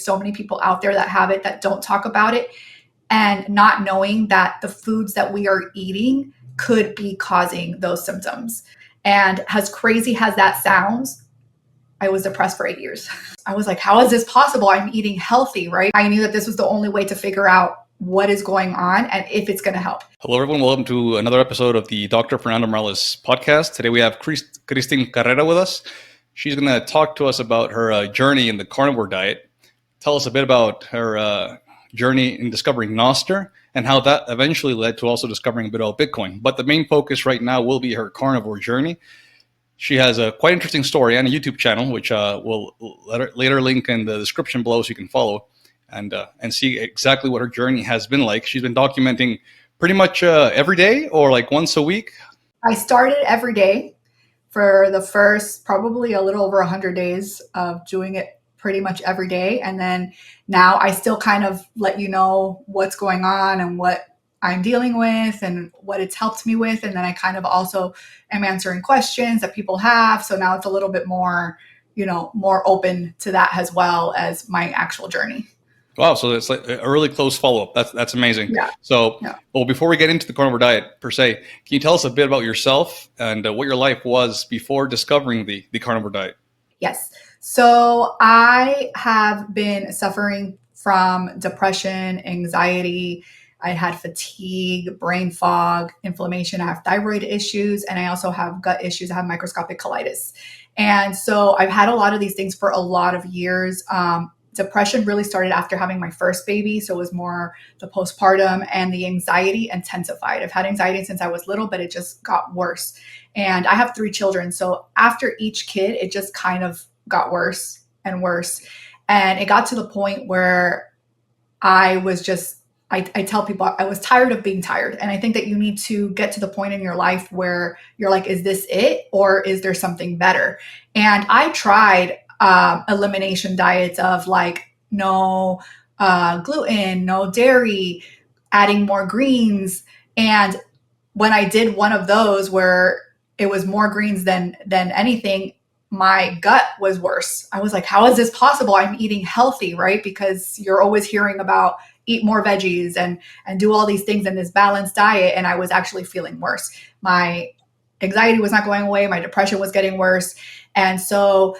so many people out there that have it that don't talk about it, and not knowing that the foods that we are eating could be causing those symptoms. And as crazy as that sounds, I was depressed for 8 years. I was like, how is this possible? I'm eating healthy, right? I knew that this was the only way to figure out what is going on and if it's going to help. Hello, everyone. Welcome to another episode of the Dr. Fernando Morales podcast. Today we have Christine Carrera with us. She's going to talk to us about her journey in the carnivore diet, tell us a bit about her journey in discovering Nostr, and how that eventually led to also discovering a bit about Bitcoin. But the main focus right now will be her carnivore journey. She has a quite interesting story and a YouTube channel, which we'll later link in the description below so you can follow and see exactly what her journey has been like. She's been documenting pretty much every day or like once a week. I started every day for the first probably a little over 100 days of doing it pretty much every day. And then now I still kind of let you know what's going on and what I'm dealing with and what it's helped me with. And then I kind of also am answering questions that people have. So now it's a little bit more, more open to that as well as my actual journey. Wow, so it's like a really close follow-up. That's amazing. Yeah. So, Well, before we get into the carnivore diet per se, can you tell us a bit about yourself and what your life was before discovering the carnivore diet? Yes. So I have been suffering from depression, anxiety. I had fatigue, brain fog, inflammation. I have thyroid issues, and I also have gut issues. I have microscopic colitis. And so I've had a lot of these things for a lot of years. Depression really started after having my first baby. So it was more the postpartum, and the anxiety intensified. I've had anxiety since I was little, but it just got worse. And I have 3 children. So after each kid, it just kind of got worse and worse. And it got to the point where I was just, I tell people I was tired of being tired. And I think that you need to get to the point in your life where you're like, is this it? Or is there something better? And I tried elimination diets of like no gluten, no dairy, adding more greens. And when I did one of those where it was more greens than anything, my gut was worse. I was like, how is this possible? I'm eating healthy, right? Because you're always hearing about eat more veggies and do all these things in this balanced diet. And I was actually feeling worse. My anxiety was not going away. My depression was getting worse. And so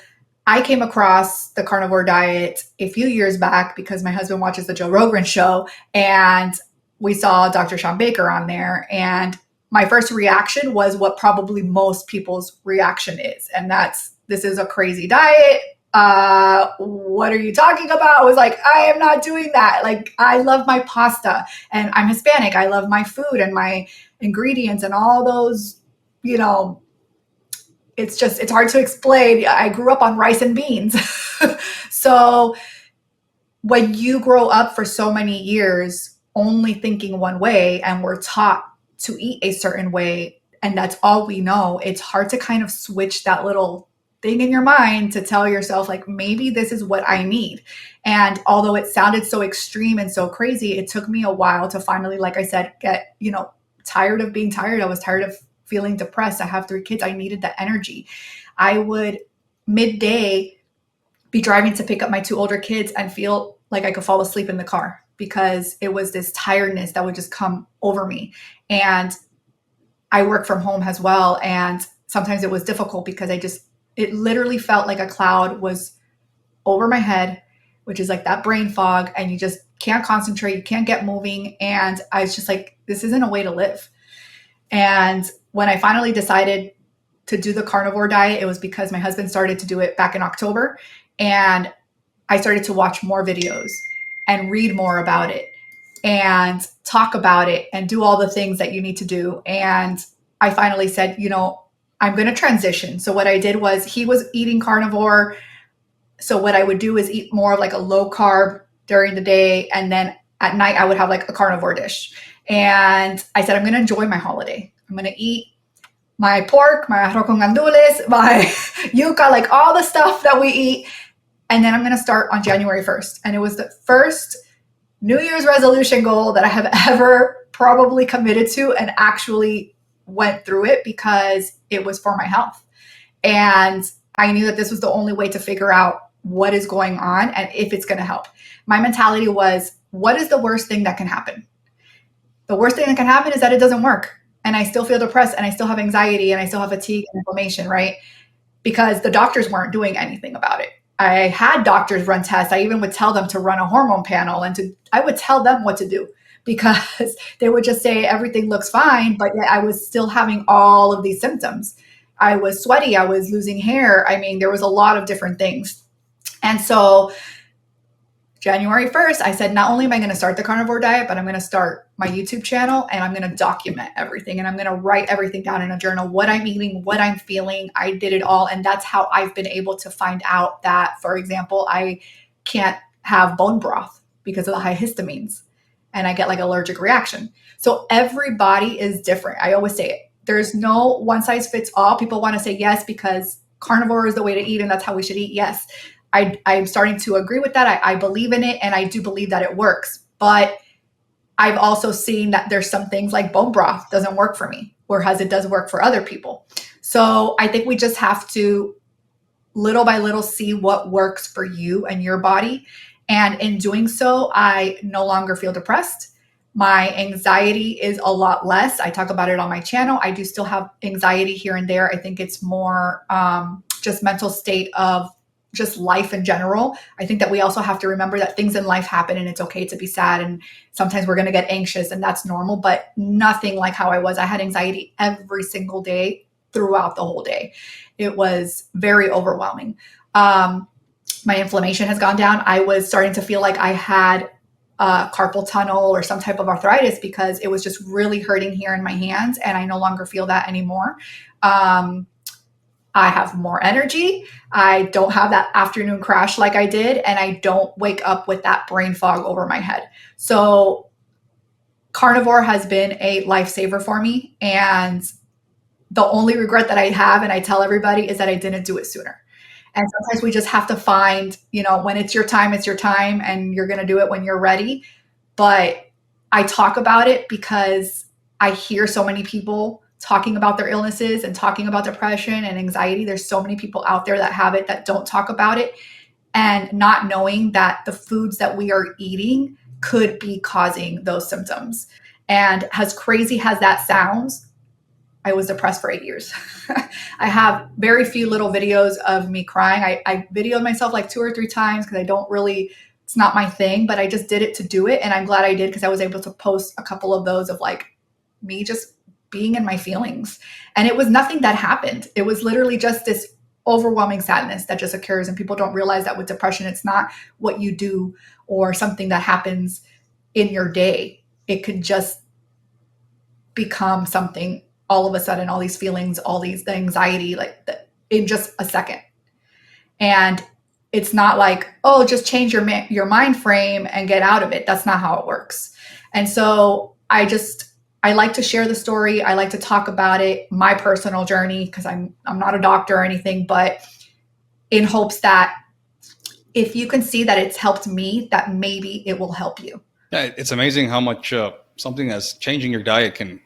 I came across the carnivore diet a few years back because my husband watches the Joe Rogan show, and we saw Dr. Sean Baker on there. And my first reaction was what probably most people's reaction is. And this is a crazy diet. What are you talking about? I was like, I am not doing that. Like, I love my pasta and I'm Hispanic. I love my food and my ingredients and all those, it's hard to explain. I grew up on rice and beans. So when you grow up for so many years only thinking one way and we're taught to eat a certain way, and that's all we know, it's hard to kind of switch that little thing in your mind to tell yourself like, maybe this is what I need. And although it sounded so extreme and so crazy, it took me a while to finally, like I said, get, tired of being tired. I was tired of feeling depressed. I have 3 kids. I needed the energy. I would midday be driving to pick up my 2 older kids and feel like I could fall asleep in the car because it was this tiredness that would just come over me. And I work from home as well. And sometimes it was difficult because it literally felt like a cloud was over my head, which is like that brain fog, and you just can't concentrate. You can't get moving. And I was just like, this isn't a way to live. And when I finally decided to do the carnivore diet, it was because my husband started to do it back in October. And I started to watch more videos and read more about it and talk about it and do all the things that you need to do. And I finally said, I'm going to transition. So what I did was, he was eating carnivore. So what I would do is eat more of like a low carb during the day. And then at night I would have like a carnivore dish. And I said, I'm going to enjoy my holiday. I'm going to eat my pork, my arroz con gandules, my yuca, like all the stuff that we eat. And then I'm going to start on January 1st. And it was the first New Year's resolution goal that I have ever probably committed to and actually went through it because it was for my health. And I knew that this was the only way to figure out what is going on and if it's going to help. My mentality was, what is the worst thing that can happen? The worst thing that can happen is that it doesn't work. And I still feel depressed and I still have anxiety and I still have fatigue and inflammation, right? Because the doctors weren't doing anything about it. I had doctors run tests. I even would tell them to run a hormone panel I would tell them what to do because they would just say everything looks fine, but yet I was still having all of these symptoms. I was sweaty. I was losing hair. I mean, there was a lot of different things. And so January 1st, I said, not only am I going to start the carnivore diet, but I'm going to start my YouTube channel and I'm going to document everything and I'm going to write everything down in a journal, what I'm eating, what I'm feeling. I did it all. And that's how I've been able to find out that, for example, I can't have bone broth because of the high histamines and I get like allergic reaction. So everybody is different. I always say it. There's no one size fits all. People want to say yes because carnivore is the way to eat and that's how we should eat. Yes. I'm starting to agree with that. I believe in it and I do believe that it works. But I've also seen that there's some things like bone broth doesn't work for me, whereas it does work for other people. So I think we just have to little by little see what works for you and your body. And in doing so, I no longer feel depressed. My anxiety is a lot less. I talk about it on my channel. I do still have anxiety here and there. I think it's more just mental state of just life in general. I think that we also have to remember that things in life happen and it's okay to be sad. And sometimes we're going to get anxious and that's normal, but nothing like how I was. I had anxiety every single day throughout the whole day. It was very overwhelming. My inflammation has gone down. I was starting to feel like I had carpal tunnel or some type of arthritis because it was just really hurting here in my hands. And I no longer feel that anymore. I have more energy. I don't have that afternoon crash like I did. And I don't wake up with that brain fog over my head. So carnivore has been a lifesaver for me. And the only regret that I have, and I tell everybody, is that I didn't do it sooner. And sometimes we just have to find, when it's your time, and you're going to do it when you're ready. But I talk about it because I hear so many people talking about their illnesses and talking about depression and anxiety. There's so many people out there that have it that don't talk about it, and not knowing that the foods that we are eating could be causing those symptoms. And as crazy as that sounds, I was depressed for 8 years. I have very few little videos of me crying. I videoed myself like 2 or 3 times because it's not my thing, but I just did it to do it. And I'm glad I did because I was able to post a couple of those of like me just being in my feelings. And it was nothing that happened. It was literally just this overwhelming sadness that just occurs. And people don't realize that with depression, it's not what you do or something that happens in your day. It could just become something all of a sudden, all these feelings, all the anxiety, in just a second. And it's not like, oh, just change your mind frame and get out of it. That's not how it works. And so I like to share the story. I like to talk about it, my personal journey, because I'm not a doctor or anything, but in hopes that if you can see that it's helped me, that maybe it will help you. Yeah, it's amazing how much something as changing your diet can,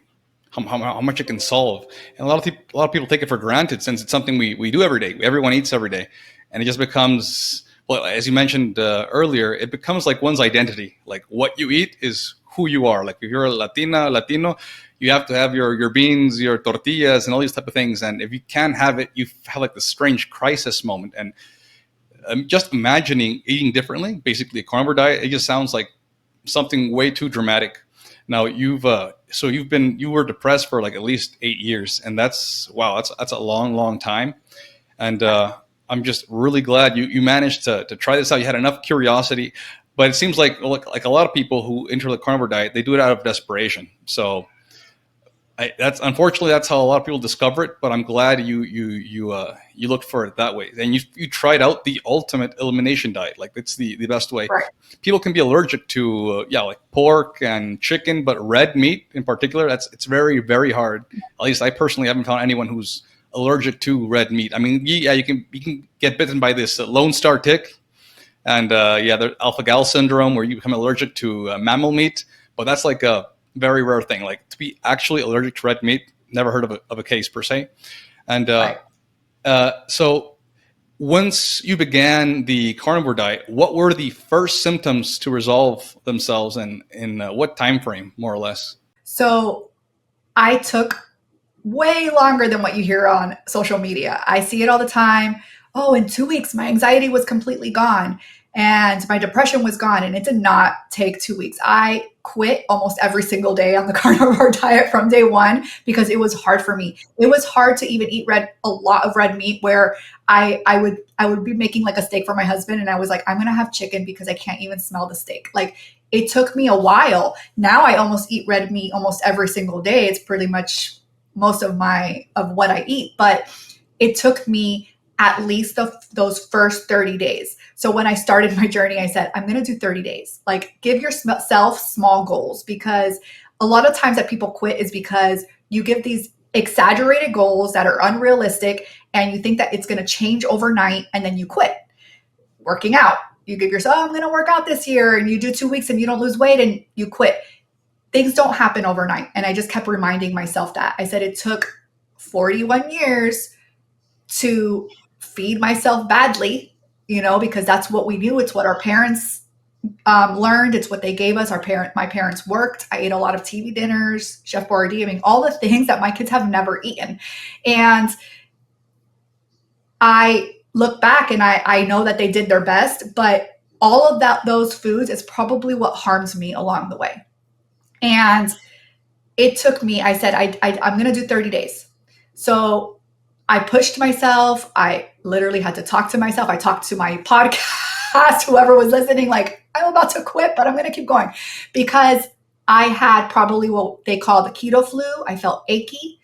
how much it can solve. And a lot of people take it for granted since it's something we do every day. Everyone eats every day, and it just becomes, well, as you mentioned earlier, it becomes like one's identity. Like what you eat is who you are. Like if you're a Latino, you have to have your beans, your tortillas, and all these type of things. And if you can't have it, you have like this strange crisis moment. And just imagining eating differently, basically a carnivore diet, it just sounds like something way too dramatic. Now you were depressed for like at least 8 years, and that's a long time. And I'm just really glad you managed to try this out. You had enough curiosity. But it seems like a lot of people who enter the carnivore diet, they do it out of desperation. So unfortunately that's how a lot of people discover it. But I'm glad you looked for it that way, and you tried out the ultimate elimination diet. Like it's the best way. Right. People can be allergic to like pork and chicken, but red meat in particular, it's very, very hard. At least I personally haven't found anyone who's allergic to red meat. I mean, yeah, you can get bitten by this Lone Star tick. And the alpha-gal syndrome, where you become allergic to mammal meat, but that's like a very rare thing. Like to be actually allergic to red meat, never heard of a case per se. And Right. So once you began the carnivore diet, what were the first symptoms to resolve themselves, and in what time frame, more or less? So I took way longer than what you hear on social media. I see it all the time. Oh, in 2 weeks, my anxiety was completely gone and my depression was gone. And it did not take 2 weeks. I quit almost every single day on the carnivore diet from day one because it was hard for me. It was hard to even eat a lot of red meat where I would be making like a steak for my husband and I was like, I'm gonna have chicken because I can't even smell the steak. Like it took me a while. Now I almost eat red meat almost every single day. It's pretty much most of what I eat, but it took me at least those first 30 days. So when I started my journey, I said, I'm going to do 30 days. Like give yourself small goals, because a lot of times that people quit is because you give these exaggerated goals that are unrealistic and you think that it's going to change overnight and then you quit. Working out, you give yourself, oh, I'm going to work out this year, and you do 2 weeks and you don't lose weight and you quit. Things don't happen overnight. And I just kept reminding myself that. I said it took 41 years to feed myself badly, because that's what we knew. It's what our parents learned. It's what they gave us. My parents worked. I ate a lot of TV dinners, Chef Boyardee. I mean, all the things that my kids have never eaten. And I look back and I know that they did their best, but all of those foods is probably what harms me along the way. And it took me, I said, I'm going to do 30 days. So I pushed myself. I literally had to talk to myself. I talked to my podcast, whoever was listening, like, I'm about to quit, but I'm going to keep going, because I had probably what they call the keto flu. I felt achy.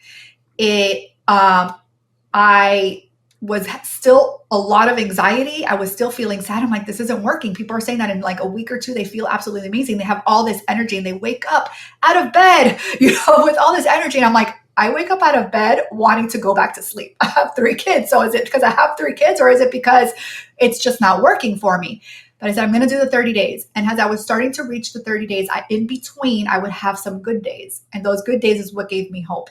I was still a lot of anxiety. I was still feeling sad. I'm like, this isn't working. People are saying that in like a week or two, they feel absolutely amazing. They have all this energy and they wake up out of bed, with all this energy. And I'm like, I wake up out of bed wanting to go back to sleep. I have 3 kids. So is it because I have 3 kids, or is it because it's just not working for me? But I said, I'm going to do the 30 days. And as I was starting to reach the 30 days, in between, I would have some good days. And those good days is what gave me hope.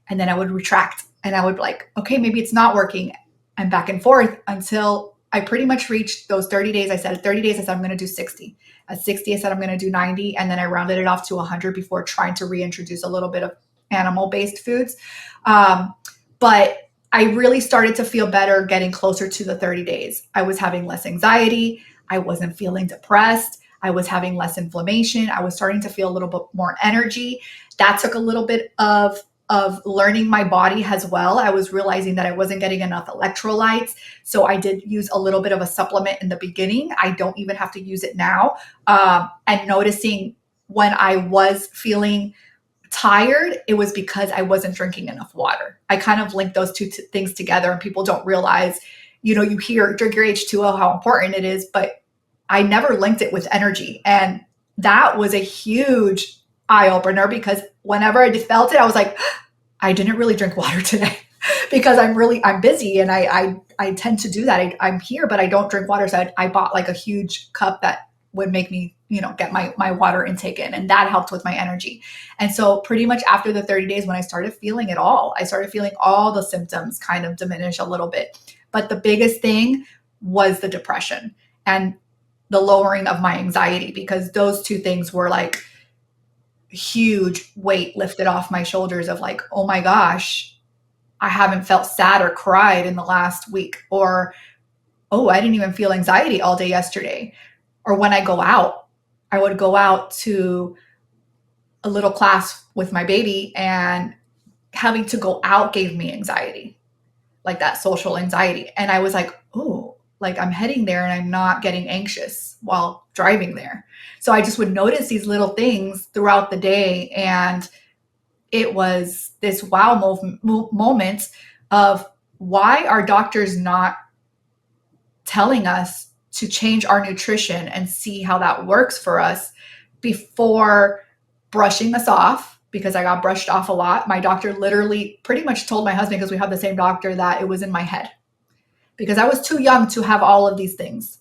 And then I would retract and I would be like, okay, maybe it's not working. And back and forth until I pretty much reached those 30 days. I said at 30 days, I said, I'm going to do 60. At 60, I said, I'm going to do 90. And then I rounded it off to 100 before trying to reintroduce a little bit of animal-based foods. But I really started to feel better getting closer to the 30 days. I was having less anxiety. I wasn't feeling depressed. I was having less inflammation. I was starting to feel a little bit more energy. That took a little bit of learning my body as well. I was realizing that I wasn't getting enough electrolytes. So I did use a little bit of a supplement in the beginning. I don't even have to use it now. And noticing when I was feeling tired, it was because I wasn't drinking enough water. I kind of linked those two things together, and people don't realize, you hear drink your H2O, how important it is, but I never linked it with energy. And that was a huge eye opener, because whenever I felt it, I was like, I didn't really drink water today because I'm busy and I tend to do that. I'm here, but I don't drink water. So I bought like a huge cup that would make me, get my water intake in, and that helped with my energy. And so pretty much after the 30 days, when I started feeling it all, I started feeling all the symptoms kind of diminish a little bit. But the biggest thing was the depression and the lowering of my anxiety, because those two things were like huge weight lifted off my shoulders of like, oh my gosh, I haven't felt sad or cried in the last week, or, oh, I didn't even feel anxiety all day yesterday. Or when I go out, I would go out to a little class with my baby, and having to go out gave me anxiety, like that social anxiety. And I was like, oh, like I'm heading there and I'm not getting anxious while driving there. So I just would notice these little things throughout the day. And it was this wow moment of, why are doctors not telling us to change our nutrition and see how that works for us before brushing us off? Because I got brushed off a lot. My doctor literally pretty much told my husband, because we have the same doctor, that it was in my head, because I was too young to have all of these things.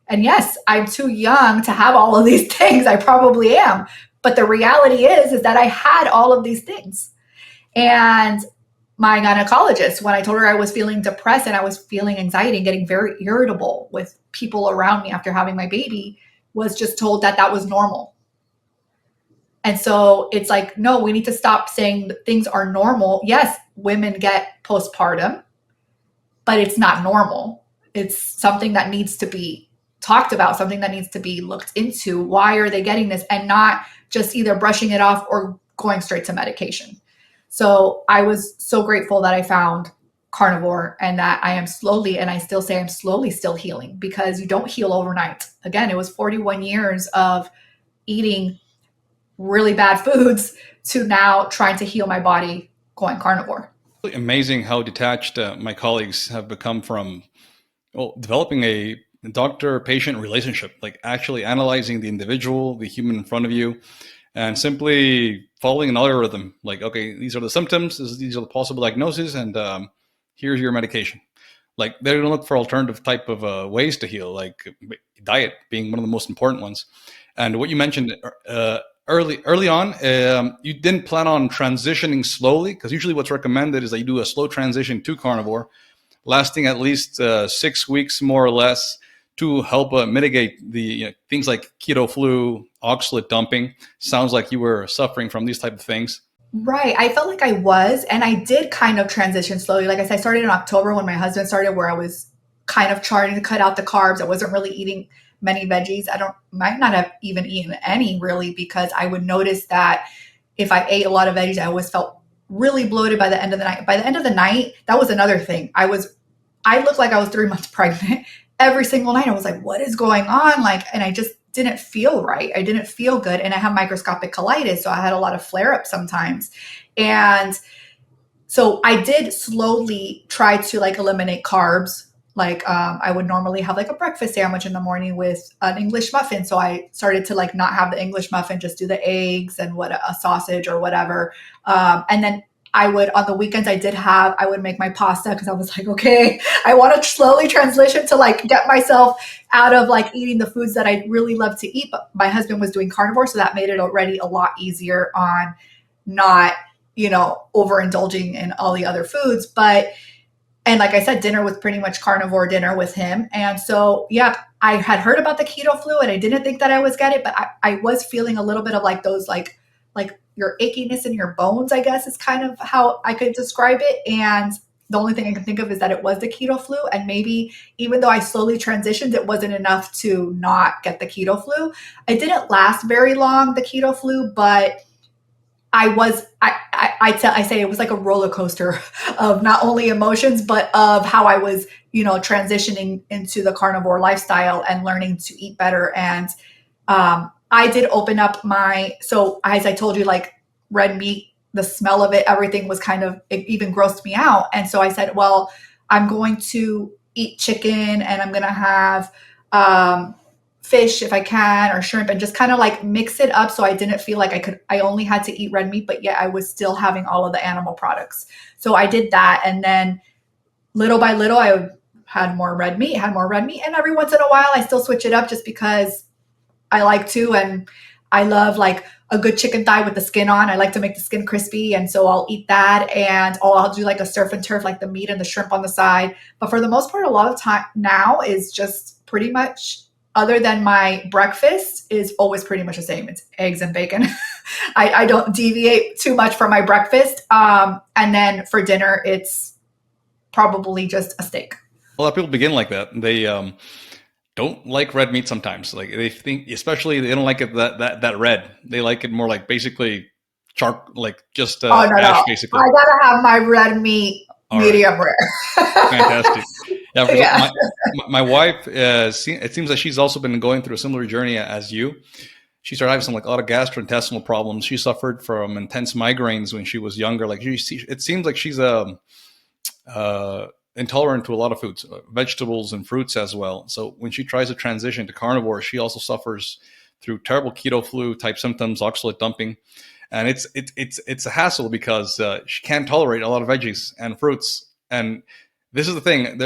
And yes, I'm too young to have all of these things. I probably am. But the reality is that I had all of these things. And my gynecologist when I told her I was feeling depressed and I was feeling anxiety and getting very irritable with people around me after having my baby, was just told that that was normal. And so it's like, no, we need to stop saying that things are normal. Yes, women get postpartum, but it's not normal. It's something that needs to be talked about, something that needs to be looked into. Why are they getting this? And not just either brushing it off or going straight to medication. So I was so grateful that I found Carnivore, and that I am slowly, and I still say I'm slowly still healing, because you don't heal overnight. Again, it was 41 years of eating really bad foods to now trying to heal my body going carnivore. Amazing how detached my colleagues have become from developing a doctor-patient relationship, like actually analyzing the individual, the human in front of you, and simply following an algorithm. Like, okay, these are the symptoms, these are the possible diagnoses, and here's your medication. Like, they don't look for alternative type of ways to heal, like diet being one of the most important ones. And what you mentioned early on, you didn't plan on transitioning slowly, because usually what's recommended is that you do a slow transition to carnivore, lasting at least 6 weeks, more or less, to help mitigate the things like keto flu, oxalate dumping. Sounds like you were suffering from these type of things. Right. I felt like I was, and I did kind of transition slowly. Like I said, I started in October when my husband started, where I was kind of trying to cut out the carbs. I wasn't really eating many veggies. Might not have even eaten any really, because I would notice that if I ate a lot of veggies, I always felt really bloated by the end of the night. By the end of the night, that was another thing. I looked like I was 3 months pregnant every single night. I was like, what is going on? Like, and I just didn't feel right. I didn't feel good. And I have microscopic colitis. So I had a lot of flare ups sometimes. And so I did slowly try to like eliminate carbs. Like I would normally have like a breakfast sandwich in the morning with an English muffin. So I started to like not have the English muffin, just do the eggs and a sausage or whatever. And then I would, on the weekends, I would make my pasta, because I was like, okay, I want to slowly transition to like get myself out of like eating the foods that I really love to eat. But my husband was doing carnivore, so that made it already a lot easier on not, overindulging in all the other foods. And like I said, dinner was pretty much carnivore dinner with him. And so, yeah, I had heard about the keto flu and I didn't think that I was getting it, but I was feeling a little bit of like those, like your achiness in your bones, I guess is kind of how I could describe it. And the only thing I can think of is that it was the keto flu. And maybe even though I slowly transitioned, it wasn't enough to not get the keto flu. It didn't last very long, the keto flu, but I say it was like a roller coaster of not only emotions, but of how I was, transitioning into the carnivore lifestyle and learning to eat better. And I did open up so as I told you, like red meat, the smell of it, everything was it even grossed me out. And so I said, well, I'm going to eat chicken and I'm going to have, fish if I can, or shrimp, and just kind of like mix it up. So I didn't feel like I only had to eat red meat, but yet I was still having all of the animal products. So I did that. And then little by little, I had more red meat. And every once in a while, I still switch it up just because I like to. And I love like a good chicken thigh with the skin on. I like to make the skin crispy. And so I'll eat that. And I'll do like a surf and turf, like the meat and the shrimp on the side. But for the most part, a lot of time now is just pretty much, other than my breakfast, is always pretty much the same. It's eggs and bacon. I don't deviate too much from my breakfast. And then for dinner, it's probably just a steak. A lot of people begin like that. They don't like red meat sometimes. Like they think, especially they don't like it that red. They like it more like basically like just Oh, no, ash no. basically. I gotta have my red meat medium rare. Fantastic. Yeah, Yeah. my wife, it seems like she's also been going through a similar journey as you. She started having a lot of gastrointestinal problems. She suffered from intense migraines when she was younger. Like it seems like she's intolerant to a lot of foods, vegetables and fruits as well. So when she tries to transition to carnivore, she also suffers through terrible keto flu type symptoms, oxalate dumping. And it's a hassle because she can't tolerate a lot of veggies and fruits. And this is the thing.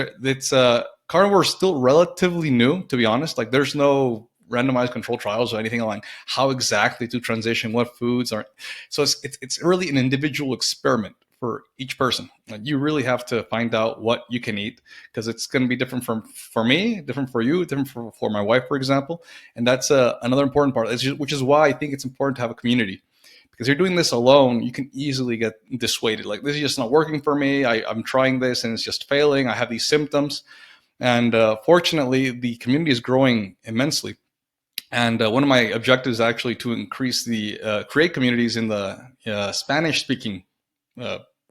Carnivore is still relatively new, to be honest. Like there's no randomized control trials or anything like how exactly to transition, what foods are. So it's really an individual experiment for each person. You really have to find out what you can eat, because it's going to be different for me, different for you, different for my wife, for example. And that's another important part, which is why I think it's important to have a community. Because you're doing this alone, you can easily get dissuaded. Like, this is just not working for me. I'm trying this and it's just failing. I have these symptoms. And fortunately, the community is growing immensely. And one of my objectives is actually to increase create communities in the Spanish-speaking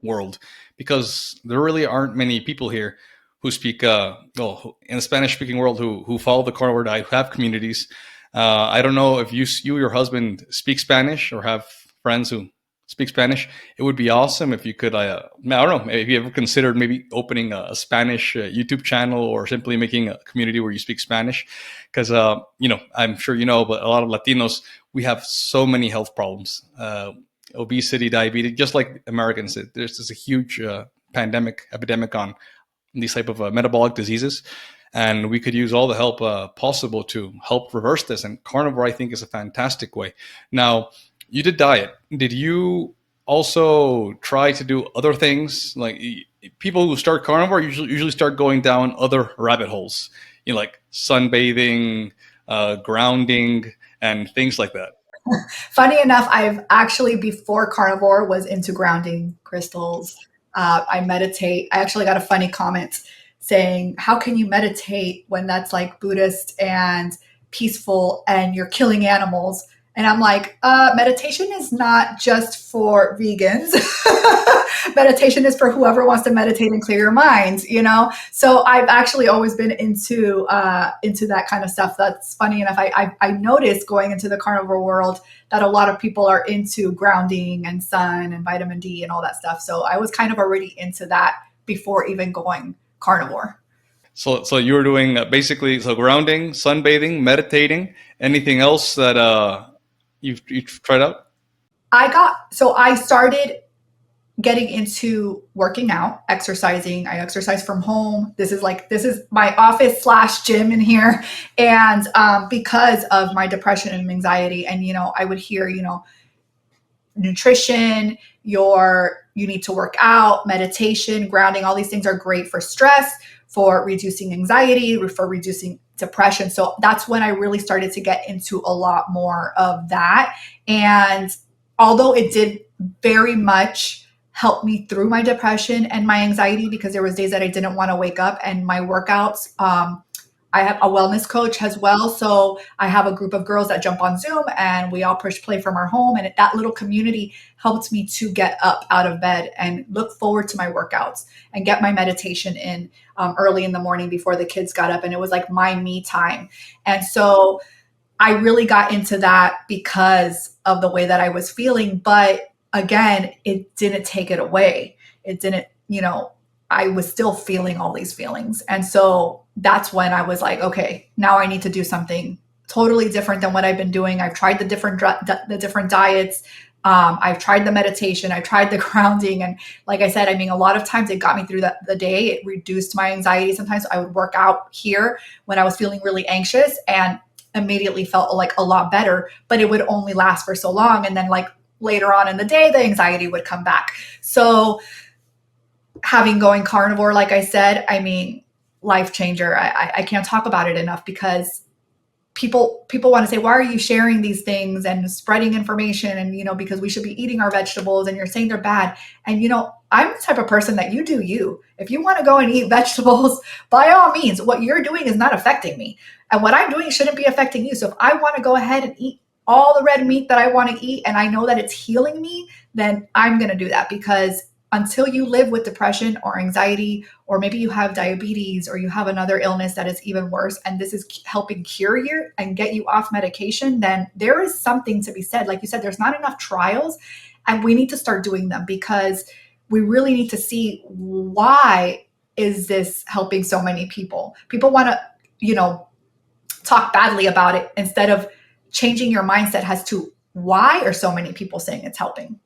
world, because there really aren't many people here who speak, in the Spanish-speaking world who follow the carnivore diet, who have communities. I don't know if you your husband speak Spanish or have friends who speak Spanish. It would be awesome if you could, I don't know, if you ever considered maybe opening a Spanish YouTube channel, or simply making a community where you speak Spanish. Because, I'm sure you know, but a lot of Latinos, we have so many health problems, obesity, diabetes, just like Americans. There's a huge epidemic on these type of metabolic diseases. And we could use all the help possible to help reverse this. And carnivore, I think, is a fantastic way. Now, you did diet. Did you also try to do other things? Like, people who start carnivore usually start going down other rabbit holes, like sunbathing, grounding, and things like that. Funny enough, I've actually, before carnivore, was into grounding crystals. I meditate. I actually got a funny comment saying, how can you meditate when that's like Buddhist and peaceful and you're killing animals? And I'm like, meditation is not just for vegans. Meditation is for whoever wants to meditate and clear your mind, So I've actually always been into that kind of stuff. That's funny enough. I noticed going into the carnivore world that a lot of people are into grounding and sun and vitamin D and all that stuff. So I was kind of already into that before even going carnivore. So you were doing basically grounding, sunbathing, meditating. Anything else that you've tried out? I started getting into working out, exercising. I exercise from home. This is my office / gym in here. And because of my depression and anxiety, and I would hear, nutrition, you need to work out, meditation, grounding, all these things are great for stress, for reducing anxiety, for reducing depression. So that's when I really started to get into a lot more of that. And although it did very much help me through my depression and my anxiety, because there was days that I didn't want to wake up, and my workouts, I have a wellness coach as well. So I have a group of girls that jump on Zoom, and we all push play from our home. And that little community helped me to get up out of bed and look forward to my workouts and get my meditation in early in the morning before the kids got up. And it was like my me time. And so I really got into that because of the way that I was feeling. But again, it didn't take it away. It didn't, I was still feeling all these feelings. And so that's when I was like, okay, now I need to do something totally different than what I've been doing. I've tried the different diets. I've tried the meditation. I've tried the grounding. And like I said, a lot of times it got me through the day. It reduced my anxiety. Sometimes I would work out here when I was feeling really anxious and immediately felt like a lot better, but it would only last for so long. And then like later on in the day, the anxiety would come back. So having going carnivore, like I said, life changer. I can't talk about it enough, because people want to say, why are you sharing these things and spreading information? And, because we should be eating our vegetables, and you're saying they're bad. And, I'm the type of person that you do you. If you want to go and eat vegetables, by all means, what you're doing is not affecting me. And what I'm doing shouldn't be affecting you. So if I want to go ahead and eat all the red meat that I want to eat, and I know that it's healing me, then I'm going to do that. Because until you live with depression or anxiety, or maybe you have diabetes, or you have another illness that is even worse, and this is helping cure you and get you off medication, then there is something to be said. Like you said, there's not enough trials, and we need to start doing them, because we really need to see, why is this helping so many people? People want to, talk badly about it, instead of changing your mindset as to why are so many people saying it's helping.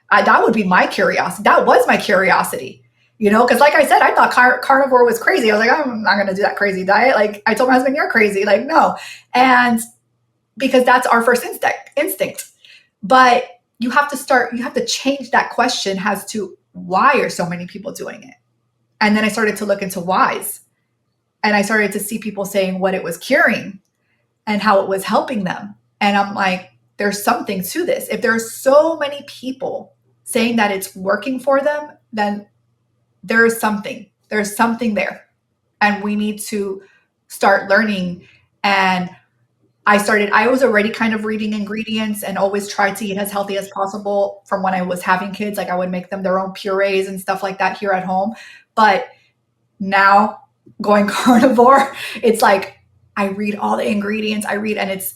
That would be my curiosity. That was my curiosity, because like I said, I thought carnivore was crazy. I was like, I'm not going to do that crazy diet. Like I told my husband, you're crazy. Like, no. And because that's our first instinct. But you have to change that question as to, why are so many people doing it? And then I started to look into whys, and I started to see people saying what it was curing and how it was helping them. And I'm like, there's something to this. If there's so many people saying that it's working for them, then there's something there. And we need to start learning. And I was already kind of reading ingredients and always tried to eat as healthy as possible from when I was having kids. Like I would make them their own purees and stuff like that here at home. But now going carnivore, it's like I read all the ingredients. And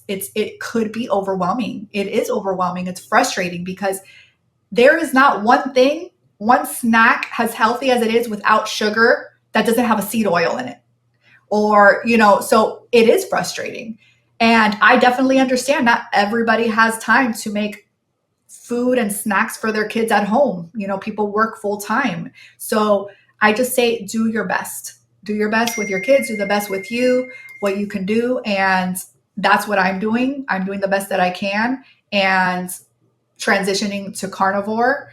it could be overwhelming. It is overwhelming. It's frustrating because there is not one snack as healthy as it is without sugar that doesn't have a seed oil in it. Or, so it is frustrating. And I definitely understand not everybody has time to make food and snacks for their kids at home. People work full time. So I just say, do your best. Do your best with your kids, do the best with you, what you can do. And that's what I'm doing. I'm doing the best that I can. And transitioning to carnivore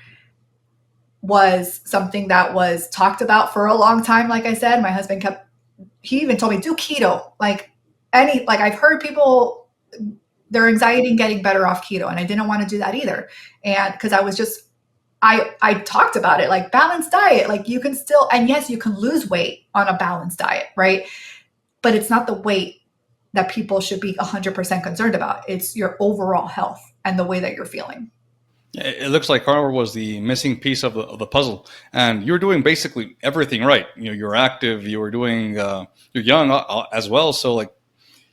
was something that was talked about for a long time. Like I said, my husband he even told me, do keto. I've heard people, their anxiety getting better off keto. And I didn't want to do that either. And because I talked about it, like balanced diet, like you can still, and yes, you can lose weight on a balanced diet, right? But it's not the weight that people should be 100% concerned about. It's your overall health and the way that you're feeling. It looks like carnivore was the missing piece of the puzzle, and you're doing basically everything right. You're active, you were doing, you're young as well, so like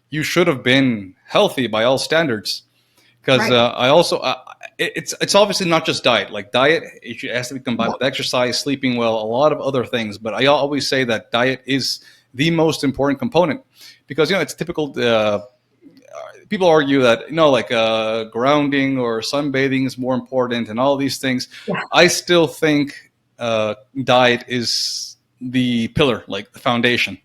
you should have been healthy by all standards. Because right. It's obviously not just diet. Like diet, it has to be combined with exercise, sleeping well, a lot of other things. But I always say that diet is the most important component because it's typical. People argue that grounding or sunbathing is more important and all these things. Yeah. I still think diet is the pillar, like the foundation.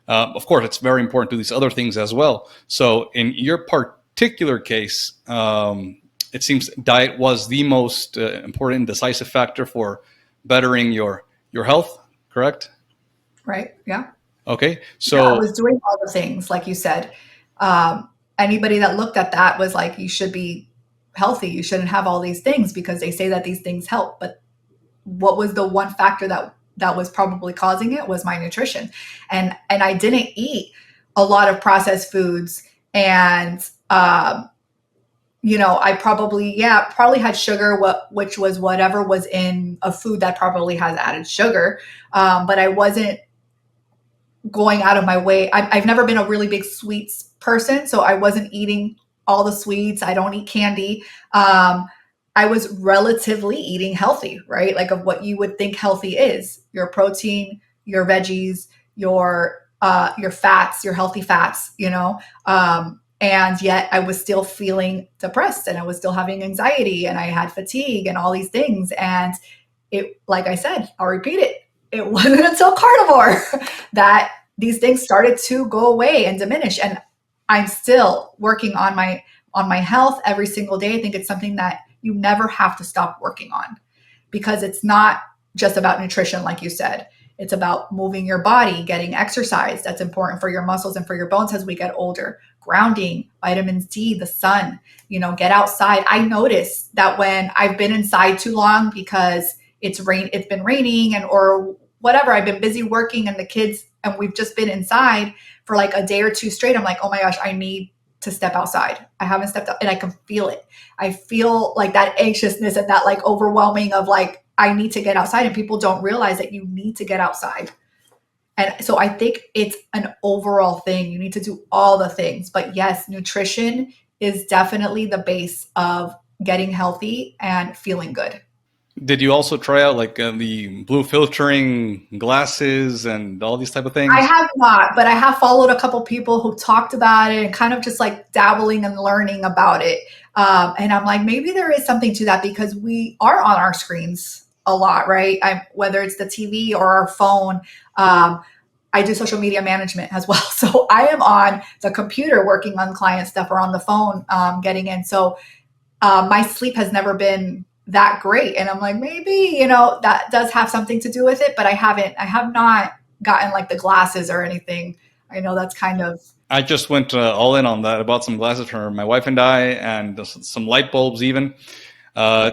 Of course, it's very important to these other things as well. So in your particular case, it seems diet was the most important and decisive factor for bettering your health, correct? Right. Yeah. Okay. So I was doing all the things, like you said. Anybody that looked at that was like, you should be healthy. You shouldn't have all these things because they say that these things help. But what was the one factor that was probably causing it was my nutrition. And I didn't eat a lot of processed foods. And, I probably had sugar, which was whatever was in a food that probably has added sugar. But I wasn't going out of my way. I've never been a really big sweets person, so I wasn't eating all the sweets. I don't eat candy. I was relatively eating healthy, right? Like of what you would think healthy is: your protein, your veggies, your fats, your healthy fats, and yet I was still feeling depressed and I was still having anxiety and I had fatigue and all these things. And it, like I said, I'll repeat it. It wasn't until carnivore that these things started to go away and diminish. And I'm still working on my health every single day. I think it's something that you never have to stop working on because it's not just about nutrition, like you said. It's about moving your body, getting exercise. That's important for your muscles and for your bones as we get older. Grounding, vitamin D, the sun, get outside. I notice that when I've been inside too long because it's been raining or whatever, I've been busy working and the kids, and we've just been inside for like a day or two straight. I'm like, oh my gosh, I need to step outside. I haven't stepped out and I can feel it. I feel like that anxiousness and that like overwhelming of like, I need to get outside, and people don't realize that you need to get outside. And so I think it's an overall thing. You need to do all the things, but yes, nutrition is definitely the base of getting healthy and feeling good. Did you also try out like the blue filtering glasses and all these type of things? I have not, but I have followed a couple people who talked about it and kind of just like dabbling and learning about it. And I'm like, maybe there is something to that because we are on our screens a lot, right? Whether it's the TV or our phone. I do social media management as well. So I am on the computer working on client stuff or on the phone getting in. So my sleep has never been that great. And I'm like, maybe, you know, that does have something to do with it, but I have not gotten like the glasses or anything. I know that's kind of, I just went all in on that. I bought some glasses for my wife and I, and some light bulbs even. Uh,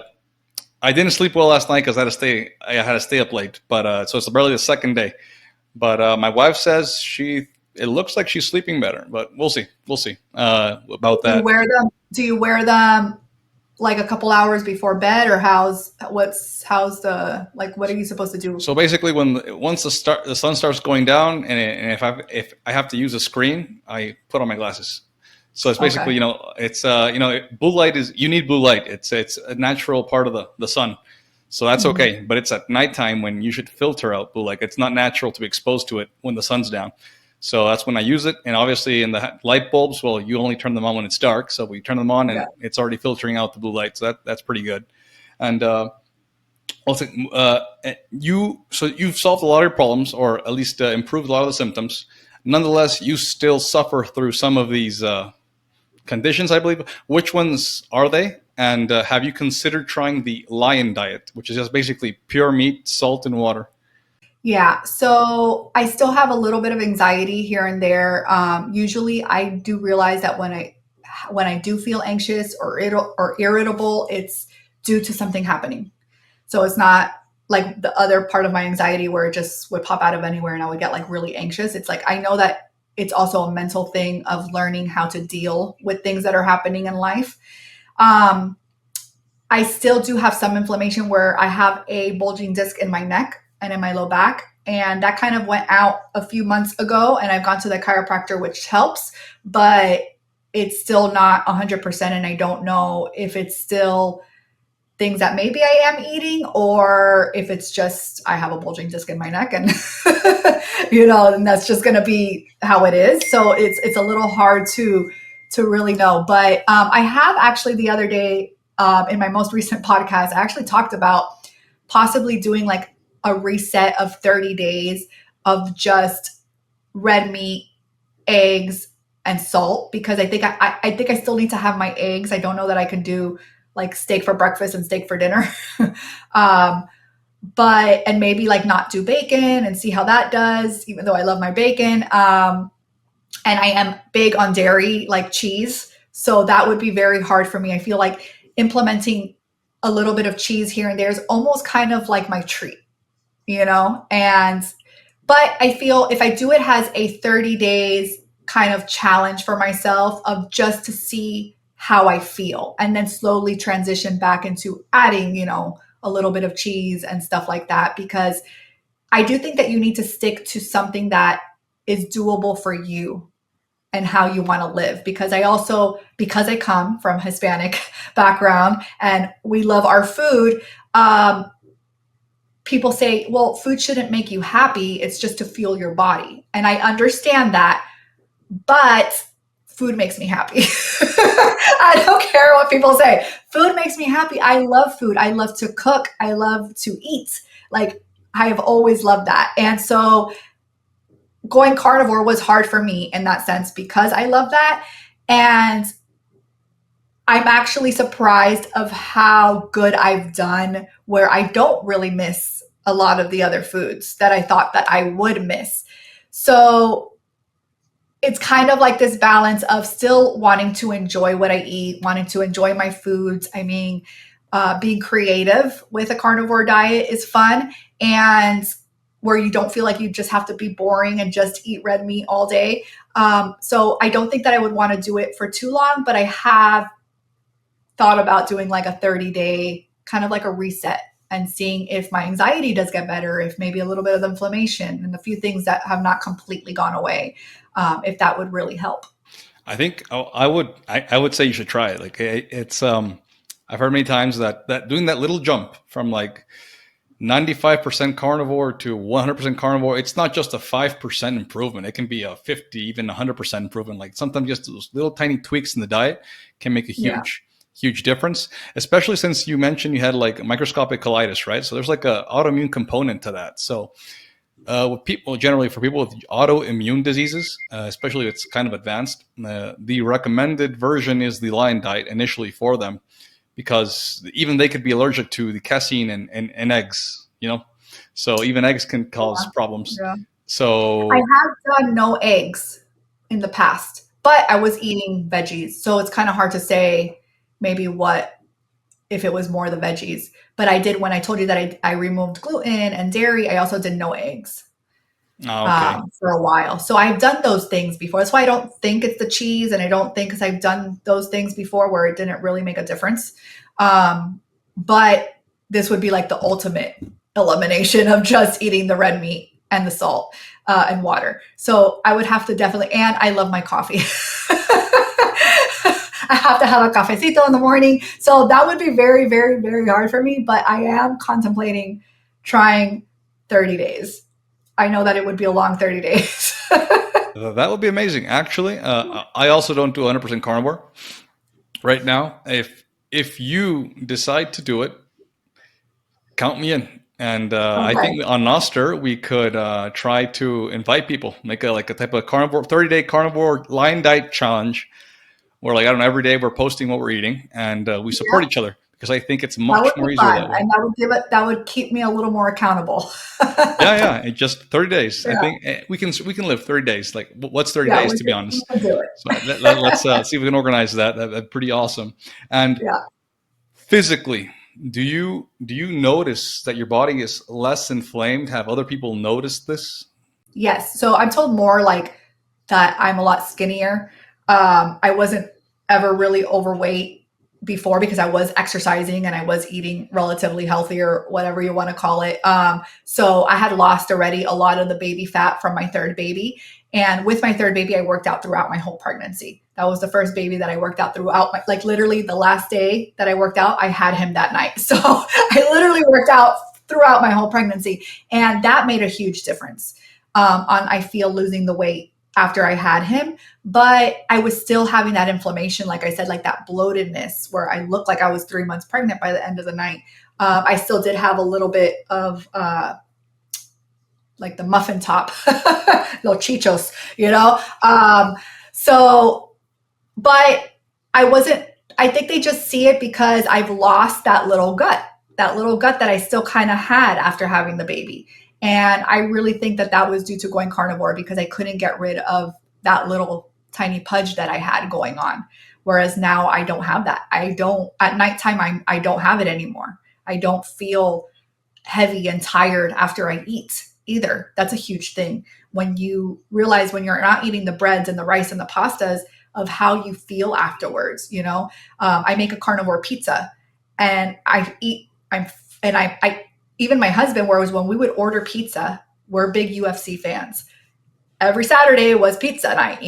I didn't sleep well last night because I had to stay up late. But so it's barely the second day. But my wife says it looks like she's sleeping better. But we'll see about do you that. wear them? Do you wear them like a couple hours before bed, or how's the, like, what are you supposed to do? So basically, once the sun starts going down, and if I have to use a screen, I put on my glasses. So it's basically, Okay. it's blue light is you need blue light. It's a natural part of the sun, so that's Mhm. okay. But it's at nighttime when you should filter out blue light. It's not natural to be exposed to it when the sun's down. So that's when I use it. And obviously, in the light bulbs, well, you only turn them on when it's dark. So we turn them on, Yeah. and it's already filtering out the blue light. So that's pretty good. And also, you've solved a lot of your problems, or at least improved a lot of the symptoms. Nonetheless, you still suffer through some of these conditions, I believe. Which ones are they? And have you considered trying the lion diet, which is just basically pure meat, salt, and water? Yeah, so I still have a little bit of anxiety here and there. Usually, I do realize that when I do feel anxious or irritable, it's due to something happening. So it's not like the other part of my anxiety where it just would pop out of anywhere and I would get like really anxious. It's like I know that it's also a mental thing of learning how to deal with things that are happening in life. Um, I still do have some inflammation where I have a bulging disc in my neck and in my low back. And that kind of went out a few months ago. And I've gone to the chiropractor, which helps, but it's still not 100%. And I don't know if it's still things that maybe I am eating or if it's just I have a bulging disc in my neck and and that's just going to be how it is. So it's a little hard to really know. But I have actually the other day in my most recent podcast, I actually talked about possibly doing like a reset of 30 days of just red meat, eggs, and salt because I think I still need to have my eggs. I don't know that I can do like steak for breakfast and steak for dinner. um, but and maybe like not do bacon and see how that does, even though I love my bacon. And I am big on dairy, like cheese. So that would be very hard for me. I feel like implementing a little bit of cheese here and there is almost kind of like my treat, you know? And, but I feel if I do it as a 30 days kind of challenge for myself of just to see how I feel and then slowly transition back into adding, a little bit of cheese and stuff like that, because I do think that you need to stick to something that is doable for you and how you want to live because I come from Hispanic background and we love our food. People say, well, food shouldn't make you happy, it's just to fuel your body, and I understand that, but food makes me happy. I don't care what people say, food makes me happy. I love food, I love to cook, I love to eat. Like, I have always loved that. And so going carnivore was hard for me in that sense because I love that. And I'm actually surprised of how good I've done where I don't really miss a lot of the other foods that I thought that I would miss. So it's kind of like this balance of still wanting to enjoy what I eat, wanting to enjoy my foods. I mean, being creative with a carnivore diet is fun, and where you don't feel like you just have to be boring and just eat red meat all day. So I don't think that I would want to do it for too long, but I have thought about doing like a 30-day kind of like a reset and seeing if my anxiety does get better, if maybe a little bit of inflammation and a few things that have not completely gone away, if that would really help. I think I would say you should try it. Like it's I've heard many times that doing that little jump from like 95% carnivore to 100% carnivore, it's not just a 5% improvement. It can be a 50, even 100% improvement. Like sometimes just those little tiny tweaks in the diet can make a Yeah. huge difference, especially since you mentioned you had like microscopic colitis, right? So there's like a autoimmune component to that. So with people, generally for people with autoimmune diseases, especially if it's kind of advanced, the recommended version is the Lion diet initially for them, because even they could be allergic to the casein and eggs, so even eggs can cause problems. Yeah. I So have done no eggs in the past, but I was eating veggies. So it's kind of hard to say maybe what if it was more the veggies. But I did when I told you that I removed gluten and dairy, I also did no eggs okay. for a while. So I've done those things before. That's why I don't think it's the cheese. And I don't think because I've done those things before where it didn't really make a difference. But this would be like the ultimate elimination of just eating the red meat and the salt and water. So I would have to definitely, and I love my coffee. I have to have a cafecito in the morning. So that would be very, very, very hard for me. But I am contemplating trying 30 days. I know that it would be a long 30 days. That would be amazing. Actually, I also don't do 100% carnivore right now. If you decide to do it, count me in. And I Okay. think on Nostr we could try to invite people, make a type of carnivore 30-day carnivore line diet challenge, where I don't know, every day we're posting what we're eating and we support Yeah, each other, because I think it's that much would more be easier fun. that way. And that would keep me a little more accountable. Yeah, in just 30 days. I Yeah. think we can live 30 days. Like, what's 30 Yeah, days, to be we honest? can do it. So let's see if we can organize that. That'd pretty awesome. And Yeah. physically, do you notice that your body is less inflamed? Have other people noticed this? Yes. So I'm told more like that I'm a lot skinnier. I wasn't ever really overweight before because I was exercising and I was eating relatively healthy or whatever you want to call it. So I had lost already a lot of the baby fat from my third baby. And with my third baby, I worked out throughout my whole pregnancy. That was the first baby that I worked out throughout, like literally the last day that I worked out, I had him that night. So I literally worked out throughout my whole pregnancy. And that made a huge difference on, I feel, losing the weight after I had him. But I was still having that inflammation, like I said, like that bloatedness where I looked like I was 3 months pregnant by the end of the night. I still did have a little bit of like the muffin top, little chichos, you know? So, but I wasn't, I think they just see it because I've lost that little gut that I still kind of had after having the baby. And I really think that that was due to going carnivore because I couldn't get rid of that little tiny pudge that I had going on. Whereas now I don't have that. I don't, at nighttime, I don't have it anymore. I don't feel heavy and tired after I eat either. That's a huge thing. When you realize when you're not eating the breads and the rice and the pastas of how you feel afterwards, I make a carnivore pizza and I eat, I even my husband, whereas when we would order pizza, we're big UFC fans. Every Saturday was pizza night.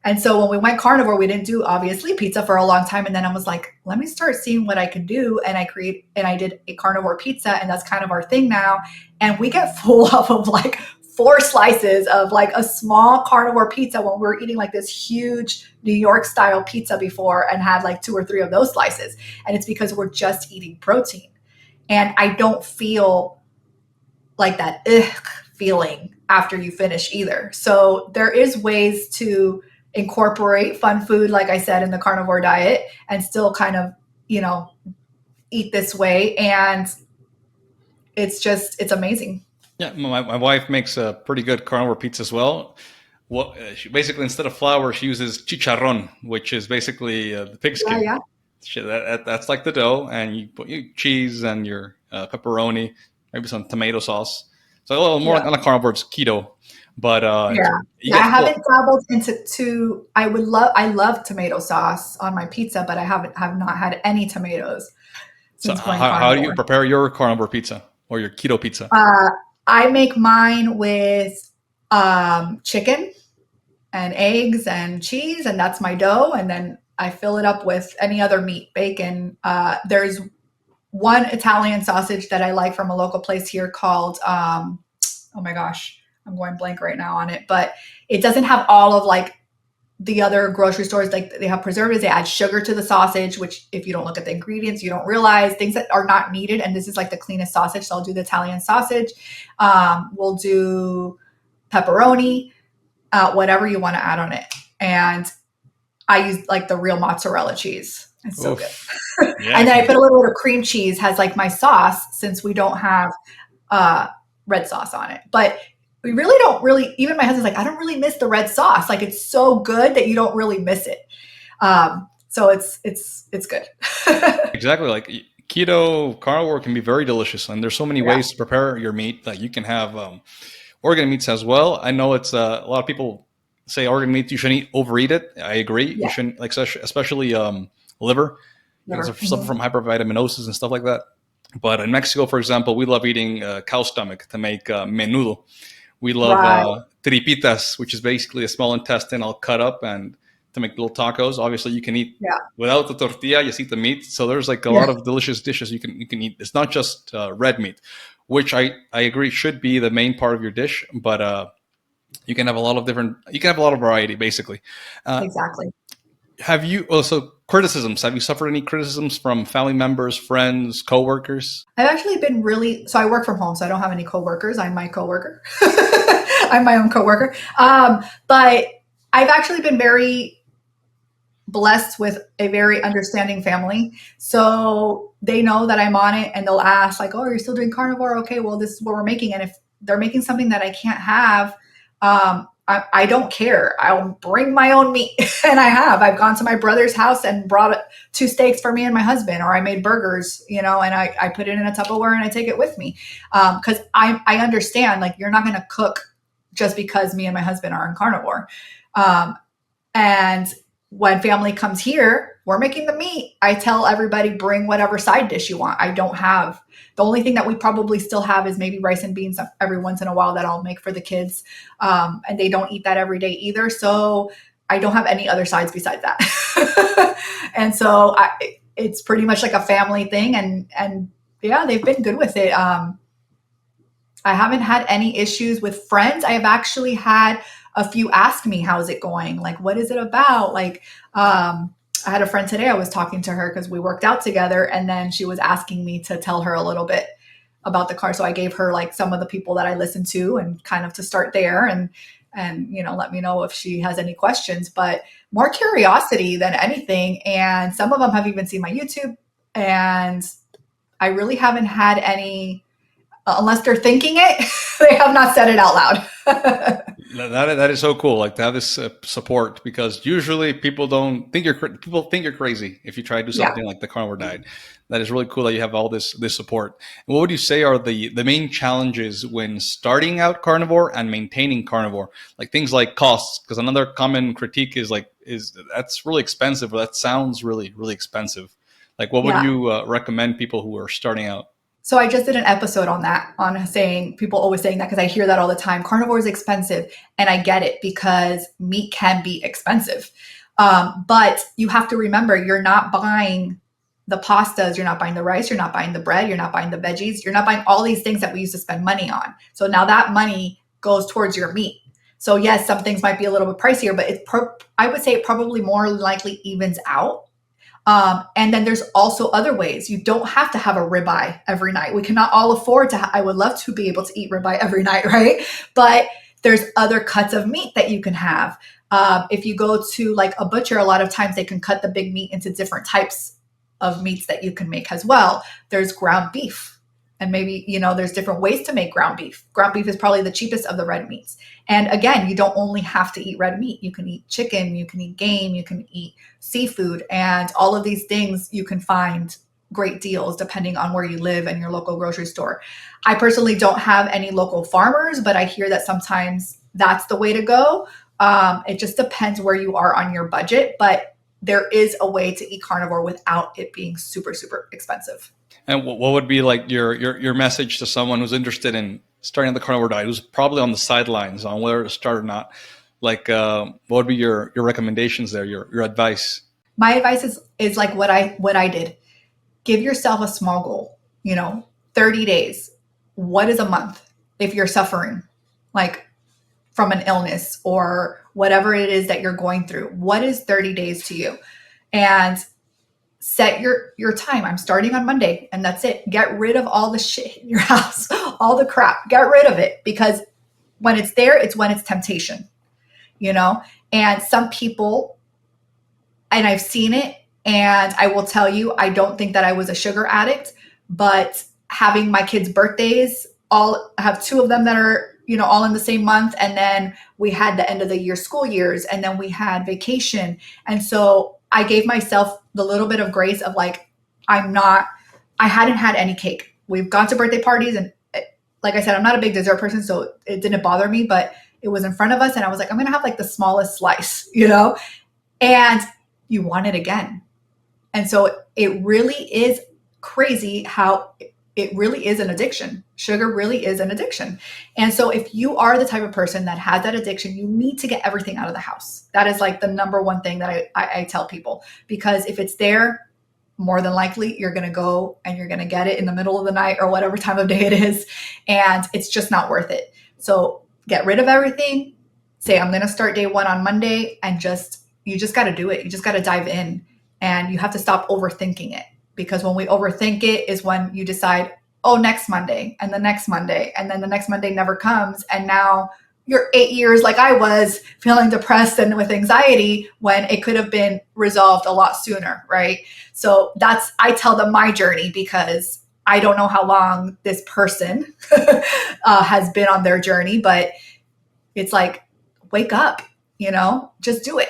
And so when we went carnivore, we didn't do obviously pizza for a long time. And then I was like, let me start seeing what I could do. And I did a carnivore pizza, and that's kind of our thing now. And we get full of like 4 slices of like a small carnivore pizza when we were eating like this huge New York style pizza before and had like 2 or 3 of those slices. And it's because we're just eating protein. And I don't feel like that feeling after you finish either. So there is ways to incorporate fun food, like I said, in the carnivore diet and still kind of, eat this way. And it's amazing. Yeah, my wife makes a pretty good carnivore pizza as well. Well, she basically, instead of flour, she uses chicharron, which is basically the Yeah, pigskin. yeah, That's like the dough, and you put your cheese and your pepperoni, maybe some tomato sauce. So a little more yeah, on a carnivore, it's keto, but yeah. you Yeah, I get haven't full. dabbled into I love tomato sauce on my pizza, but I have not had any tomatoes So since going how do you carnivore. prepare your carnivore pizza or your keto pizza? Uh, I make mine with chicken and eggs and cheese, and that's my dough. And then I fill it up with any other meat, bacon. There's one Italian sausage that I like from a local place here called, oh my gosh, I'm going blank right now on it, but it doesn't have all of like the other grocery stores, like they have preservatives, they add sugar to the sausage, which if you don't look at the ingredients, you don't realize things that are not needed. And this is like the cleanest sausage. So I'll do the Italian sausage. We'll do pepperoni, whatever you want to add on it. And I use like the real mozzarella cheese. It's so good. Oof. Yeah. And then I put a little bit of cream cheese as like my sauce since we don't have uh, red sauce on it. But we really don't really, even my husband's like, I don't really miss the red sauce. Like it's so good that you don't really miss it. So it's good. Exactly. Like keto carnivore can be very delicious, and there's so many Yeah. ways to prepare your meat that you can have organ meats as well. I know it's a lot of people say organ meat you shouldn't overeat it. I agree. You Yeah. shouldn't, like especially liver. You can Liver. suffer from hypervitaminosis and stuff like that. But in Mexico, for example, we love eating cow stomach to make menudo. We love Right. tripitas, which is basically a small intestine all cut up and to make little tacos. Obviously, you can eat Yeah. without the tortilla. You just eat the meat. So there's like a Yeah. lot of delicious dishes you can eat. It's not just red meat, which I agree should be the main part of your dish, but you can have a lot of different. You can have a lot of variety, basically. Uh, Exactly. have you also criticisms? Have you suffered any criticisms from family members, friends, coworkers? I've actually been really, so I work from home, so I don't have any coworkers. I'm my coworker. I'm my own coworker. But I've actually been very blessed with a very understanding family. So they know that I'm on it and they'll ask, like, oh, you're still doing carnivore? Okay, well, this is what we're making. And if they're making something that I can't have, I don't care. I'll bring my own meat. And I have. I've gone to my brother's house and brought 2 steaks for me and my husband, or I made burgers, and I put it in a Tupperware and I take it with me. Because I understand, like, you're not going to cook just because me and my husband are on carnivore. And when family comes here, we're making the meat. I tell everybody, bring whatever side dish you want. I don't have, the only thing that we probably still have is maybe rice and beans every once in a while that I'll make for the kids. And they don't eat that every day either. So I don't have any other sides besides that. And so it's pretty much like a family thing. And yeah, they've been good with it. I haven't had any issues with friends. I have actually had a few ask me, how's it going? Like, what is it about? Like, I had a friend today, I was talking to her because we worked out together, and then she was asking me to tell her a little bit about the car. So I gave her like some of the people that I listen to and kind of to start there and let me know if she has any questions, but more curiosity than anything. And some of them have even seen my YouTube, and I really haven't had any, unless they're thinking it, they have not said it out loud. That is so cool. Like to have this support, because usually people don't think people think you're crazy if you try to do Yeah. something like the carnivore diet. That is really cool that you have all this support. And what would you say are the main challenges when starting out carnivore and maintaining carnivore? Like things like costs, because another common critique is that's really expensive, or that sounds really expensive. Like what would Yeah. you recommend people who are starting out? So I just did an episode on that, on saying, people always saying that, because I hear that all the time. Carnivore is expensive. And I get it, because meat can be expensive. But you have to remember, you're not buying the pastas, you're not buying the rice, you're not buying the bread, you're not buying the veggies, you're not buying all these things that we used to spend money on. So now that money goes towards your meat. So yes, some things might be a little bit pricier, but I would say it probably more likely evens out. And then there's also other ways. You don't have to have a ribeye every night. We cannot all afford to. I would love to be able to eat ribeye every night, right? But there's other cuts of meat that you can have. If you go to like a butcher, a lot of times they can cut the big meat into different types of meats that you can make as well. There's ground beef. And maybe, there's different ways to make ground beef. Ground beef is probably the cheapest of the red meats. And again, you don't only have to eat red meat. You can eat chicken, you can eat game, you can eat seafood, and all of these things you can find great deals depending on where you live and your local grocery store. I personally don't have any local farmers, but I hear that sometimes that's the way to go. It just depends where you are on your budget, but there is a way to eat carnivore without it being super, super expensive. And what would be like your message to someone who's interested in starting the carnivore diet, who's probably on the sidelines on whether to start or not? Like, what would be your recommendations there, your advice? My advice is like what I did. Give yourself a small goal, 30 days. What is a month if you're suffering like from an illness or whatever it is that you're going through? What is 30 days to you? And set your time. I'm starting on Monday, and that's it. Get rid of all the shit in your house, all the crap. Get rid of it, because when it's there, it's when it's temptation, And some people, and I've seen it, And I will tell you, I don't think that I was a sugar addict, but having my kids' birthdays, I have two of them that are, all in the same month. And then we had the end of the year school years, and then we had vacation. And so I gave myself the little bit of grace of like, I hadn't had any cake. We've gone to birthday parties, and like I said, I'm not a big dessert person, so it didn't bother me, but it was in front of us and I was like, I'm going to have like the smallest slice, and you want it again. And so it really is crazy how it really is an addiction. Sugar really is an addiction. And so if you are the type of person that has that addiction, you need to get everything out of the house. That is like the number one thing that I tell people, because if it's there, more than likely you're going to go and you're going to get it in the middle of the night or whatever time of day it is. And it's just not worth it. So get rid of everything. Say, I'm going to start day one on Monday, and you just got to do it. You just got to dive in, and you have to stop overthinking it, because when we overthink it is when you decide, oh, next Monday and the next Monday, and then the next Monday never comes. And now you're 8 years like I was, feeling depressed and with anxiety when it could have been resolved a lot sooner, right? So I tell them my journey, because I don't know how long this person has been on their journey, but it's like, wake up, just do it.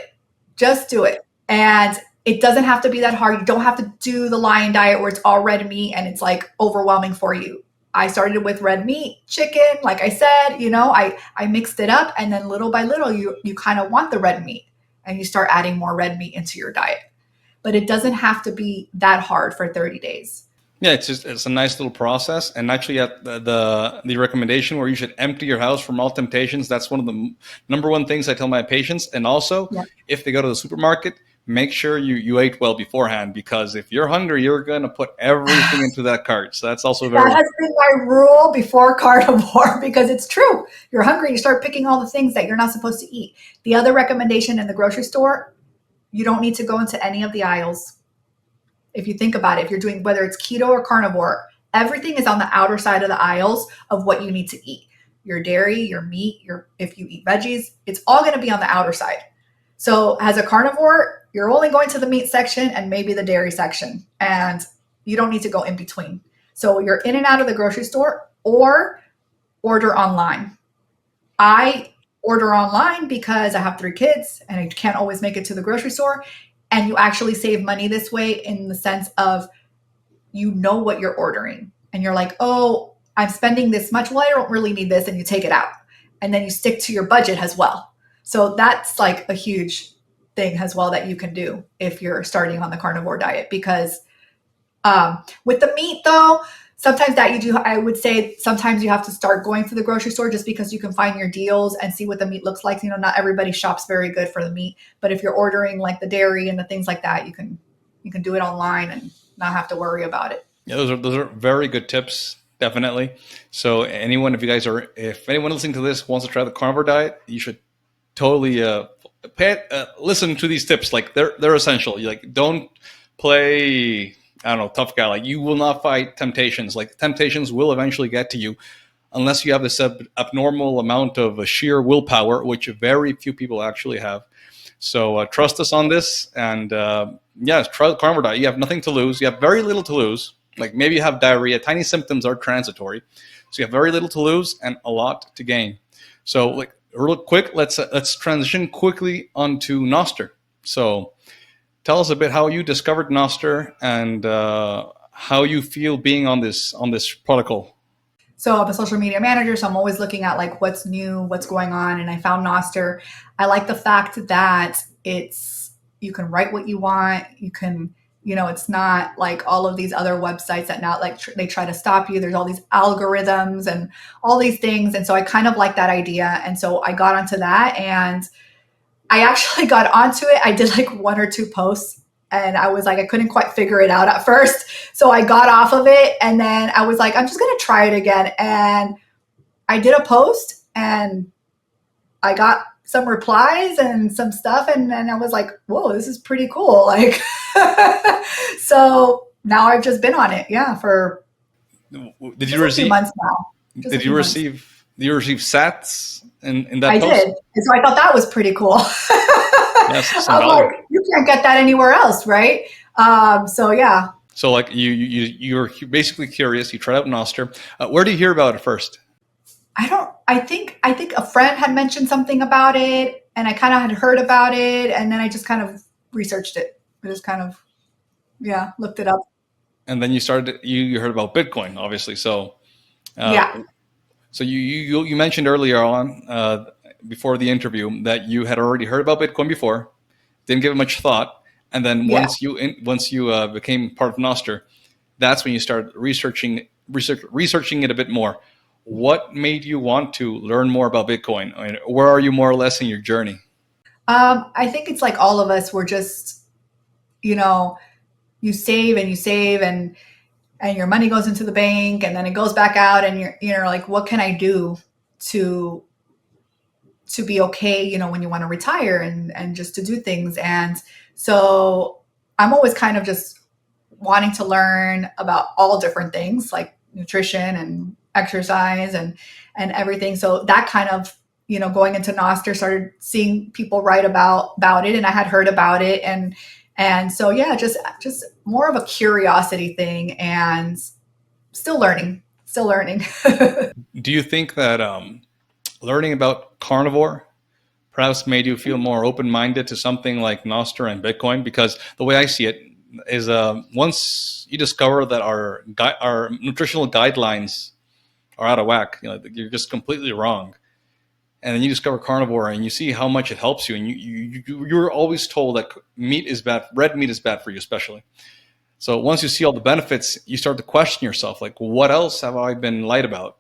Just do it. And it doesn't have to be that hard. You don't have to do the lion diet where it's all red meat and it's like overwhelming for you. I started with red meat, chicken, like I said, I mixed it up, and then little by little you kind of want the red meat, and you start adding more red meat into your diet. But it doesn't have to be that hard for 30 days. Yeah, it's a nice little process. And actually, at the recommendation where you should empty your house from all temptations, that's one of the number one things I tell my patients. And also, if they go to the supermarket, make sure you ate well beforehand, because if you're hungry, you're going to put everything into that cart. So that's also very... That has been my rule before Carnivore, because it's true. You're hungry, you start picking all the things that you're not supposed to eat. The other recommendation in the grocery store, you don't need to go into any of the aisles. If you think about it, if you're doing, whether it's keto or carnivore, everything is on the outer side of the aisles of what you need to eat. Your dairy, your meat, if you eat veggies, it's all going to be on the outer side. So as a carnivore, you're only going to the meat section and maybe the dairy section, and you don't need to go in between. So you're in and out of the grocery store, or order online. I order online because I have 3 kids and I can't always make it to the grocery store. And you actually save money this way, in the sense of, what you're ordering, and you're like, oh, I'm spending this much. Well, I don't really need this. And you take it out, and then you stick to your budget as well. So that's like a huge thing as well that you can do if you're starting on the carnivore diet, because with the meat though, sometimes I would say sometimes you have to start going to the grocery store, just because you can find your deals and see what the meat looks like. Not everybody shops very good for the meat, but if you're ordering like the dairy and the things like that, you can do it online and not have to worry about it. Yeah, those are very good tips, definitely. So if anyone listening to this wants to try the carnivore diet, you should totally listen to these tips. Like they're essential. You don't play, I don't know, tough guy. Like, you will not fight temptations. Like, temptations will eventually get to you, unless you have this abnormal amount of sheer willpower, which very few people actually have. So trust us on this. And try the carnivore diet. You have nothing to lose. You have very little to lose. Like, maybe you have diarrhea. Tiny symptoms are transitory. So you have very little to lose and a lot to gain. So, like, real quick, let's transition quickly onto Nostr. So tell us a bit how you discovered Nostr and how you feel being on this protocol. So I'm a social media manager, so I'm always looking at like what's new, what's going on. And I found Nostr. I like the fact that you can write what you want. You can, it's not like all of these other websites that now they try to stop you. There's all these algorithms and all these things. And so I kind of like that idea. And so I got onto that, and I actually got onto it. I did like 1 or 2 posts, and I was like, I couldn't quite figure it out at first. So I got off of it, and then I was like, I'm just going to try it again. And I did a post, and I got some replies and some stuff. And then I was like, whoa, this is pretty cool. Like, so now I've just been on it. Yeah. For did you receive, a few months now. Did you receive sats in that I post? did. And so I thought that was pretty cool. Yes, I'm like, you can't get that anywhere else, right? So yeah. So like you're basically curious. You tried out Nostr. Where do you hear about it first? I think a friend had mentioned something about it, and I kind of had heard about it, and then I just kind of researched it. I just kind of, yeah, looked it up. And then you started. You heard about Bitcoin, obviously. So uh, Yeah. so you mentioned earlier on before the interview that you had already heard about Bitcoin before, didn't give it much thought, and then Yeah. once you became part of Nostr, that's when you started researching it a bit more. What made you want to learn more about Bitcoin? I mean, where are you more or less in your journey? I think it's like all of us, we're just, you know, you save and you save, and your money goes into the bank, and then it goes back out, and you're like, what can I do to be okay, when you want to retire, and just to do things. And so I'm always kind of just wanting to learn about all different things like nutrition and exercise and everything. So that kind of, going into Nostr, started seeing people write about it, and I had heard about it, and so yeah, just more of a curiosity thing, and still learning. Do you think that learning about carnivore perhaps made you feel more open-minded to something like Nostr and Bitcoin? Because the way I see it is, once you discover that our nutritional guidelines are out of whack, you're just completely wrong, and then you discover carnivore and you see how much it helps you, and you're always told that meat is bad, red meat is bad for you, especially. So once you see all the benefits, you start to question yourself, like, what else have I been lied about?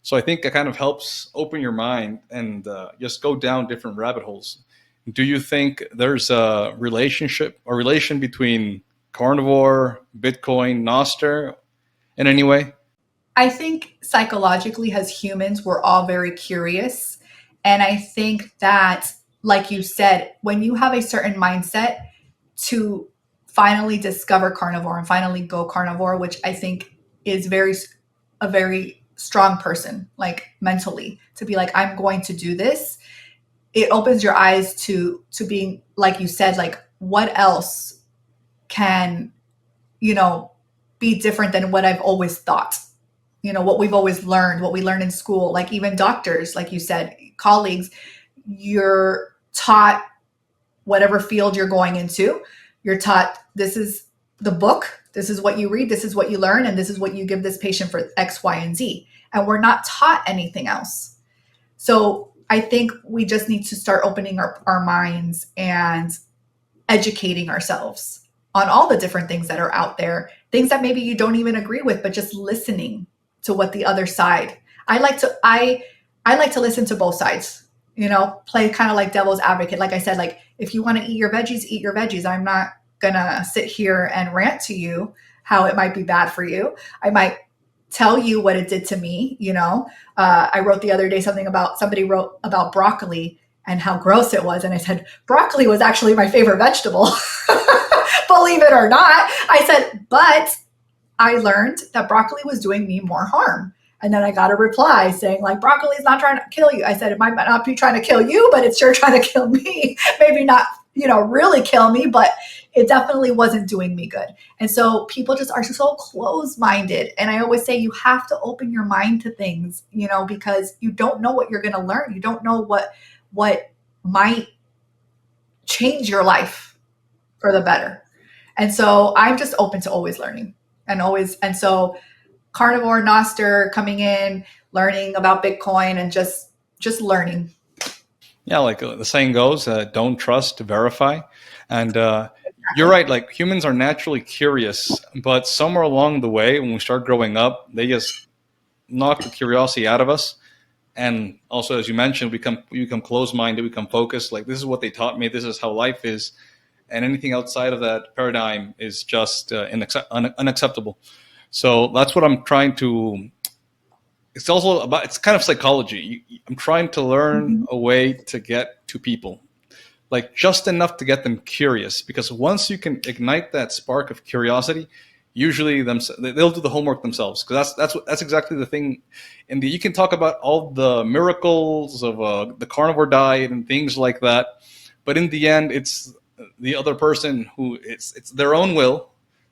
So I think it kind of helps open your mind and just go down different rabbit holes. Do you think there's a relation between carnivore, Bitcoin, Nostr in any way? I think psychologically, as humans, we're all very curious. And I think that, like you said, when you have a certain mindset to finally discover carnivore and finally go carnivore, which I think is a very strong person, like mentally, to be like, I'm going to do this. It opens your eyes to being, like you said, like, what else can, you know, be different than what I've always thought, what we've always learned, what we learn in school, like even doctors, like you said, colleagues, you're taught whatever field you're going into, you're taught, this is the book, this is what you read, this is what you learn, and this is what you give this patient for X, Y, and Z. And we're not taught anything else. So I think we just need to start opening our minds and educating ourselves on all the different things that are out there, things that maybe you don't even agree with, but just listening to what the other side. I like to listen to both sides, play kind of like devil's advocate. Like I said, like, if you want to eat your veggies, eat your veggies. I'm not gonna sit here and rant to you how it might be bad for you. I might tell you what it did to me. I wrote the other day somebody wrote about broccoli and how gross it was, and I said broccoli was actually my favorite vegetable. Believe it or not, I said, but I learned that broccoli was doing me more harm. And then I got a reply saying, like, broccoli is not trying to kill you. I said, it might not be trying to kill you, but it's sure trying to kill me. Maybe not, really kill me, but it definitely wasn't doing me good. And so people just are so close-minded. And I always say you have to open your mind to things, because you don't know what you're going to learn. You don't know what might change your life for the better. And so I'm just open to always learning and so Carnivore, Nostr, coming in, learning about Bitcoin, and just learning. Yeah, like the saying goes, don't trust, verify. And you're right, like humans are naturally curious, but somewhere along the way, when we start growing up, they just knock the curiosity out of us. And also, as you mentioned, we become closed-minded, we become focused. Like, this is what they taught me, this is how life is. And anything outside of that paradigm is just unacceptable. So that's what I'm trying to. It's kind of psychology. I'm trying to learn Mm-hmm. a way to get to people, like just enough to get them curious. Because once you can ignite that spark of curiosity, usually they'll do the homework themselves. Because that's exactly the thing. You can talk about all the miracles of the carnivore diet and things like that, but in the end, it's the other person who it's their own will,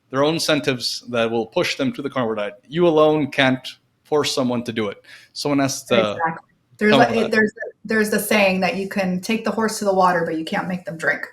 their own incentives that will push them to the carnivore diet. You alone can't force someone to do it. Someone has to Exactly. There's come up like with that. there's the saying that you can take the horse to the water, but you can't make them drink.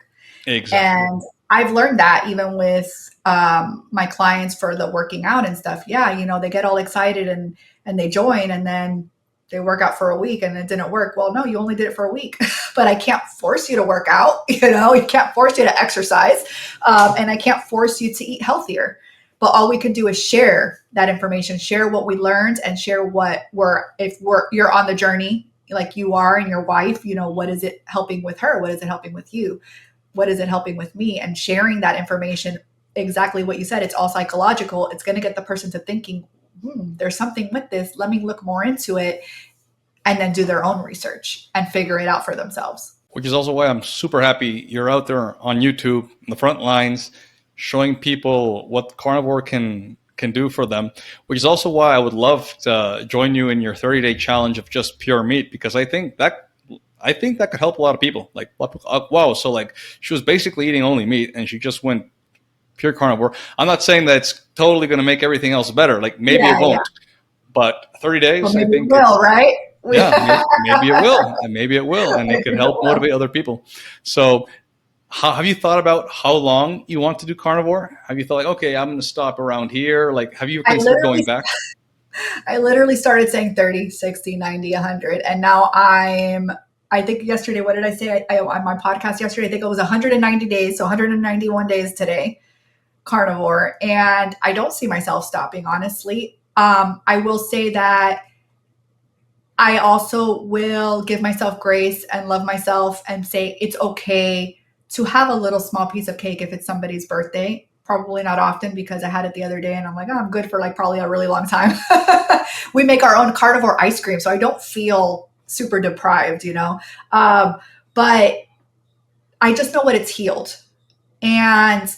Exactly. And I've learned that even with my clients for the working out and stuff. Yeah, they get all excited and they join, and then they work out for a week and it didn't work. Well, no, you only did it for a week, but I can't force you to work out. You can't force you to exercise, and I can't force you to eat healthier. But all we can do is share that information, share what we learned, and share what you're on the journey like you are and your wife. What is it helping with her? What is it helping with you? What is it helping with me? And sharing that information, exactly what you said, it's all psychological. It's going to get the person to thinking, there's something with this. Let me look more into it, and then do their own research and figure it out for themselves. Which is also why I'm super happy you're out there on YouTube, in the front lines, showing people what carnivore can do for them, which is also why I would love to join you in your 30-day challenge of just pure meat, because I think that could help a lot of people. Like, wow, so like she was basically eating only meat and she just went pure carnivore. I'm not saying that it's totally going to make everything else better. Like maybe it won't, but 30 Well, days, I maybe it think will, right? maybe it will, and maybe it will, and it could help motivate other people. So have you thought about how long you want to do carnivore? Have you thought like, okay, I'm going to stop around here? Like, have you considered going back? I literally started saying 30, 60, 90, 100. And now I think yesterday, what did I say? On my podcast yesterday, I think it was 190 days. So 191 days today, carnivore. And I don't see myself stopping, honestly. I will say that I also will give myself grace and love myself and say it's okay to have a little small piece of cake if it's somebody's birthday. Probably not often, because I had it the other day and I'm like, oh, I'm good for like probably a really long time. We make our own carnivore ice cream, so I don't feel super deprived, but I just know what it's healed. And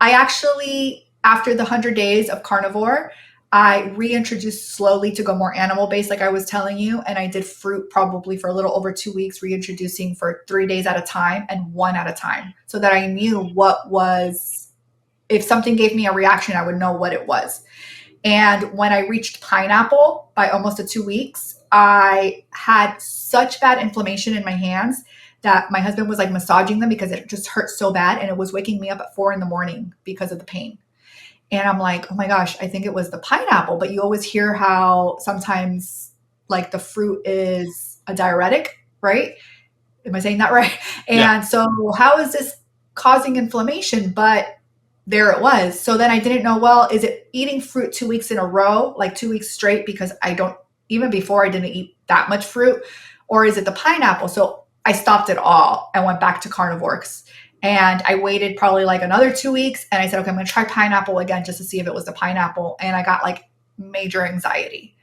I actually, after the 100 days of carnivore, I reintroduced slowly to go more animal based, like I was telling you. And I did fruit probably for a little over 2 weeks, reintroducing for 3 days at a time and one at a time, so that I knew if something gave me a reaction, I would know what it was. And when I reached pineapple by almost 2 weeks, I had such bad inflammation in my hands that my husband was like massaging them because it just hurt so bad. And it was waking me up at 4 a.m. because of the pain. And I'm like, oh my gosh, I think it was the pineapple. But you always hear how sometimes like the fruit is a diuretic, right? Am I saying that right? Yeah. And so how is this causing inflammation? But there it was. So then I didn't know, well, is it eating fruit 2 weeks in a row, like 2 weeks straight, because even before I didn't eat that much fruit, or is it the pineapple? So I stopped it all and went back to carnivores. And I waited probably like another 2 weeks and I said, okay, I'm going to try pineapple again just to see if it was the pineapple. And I got like major anxiety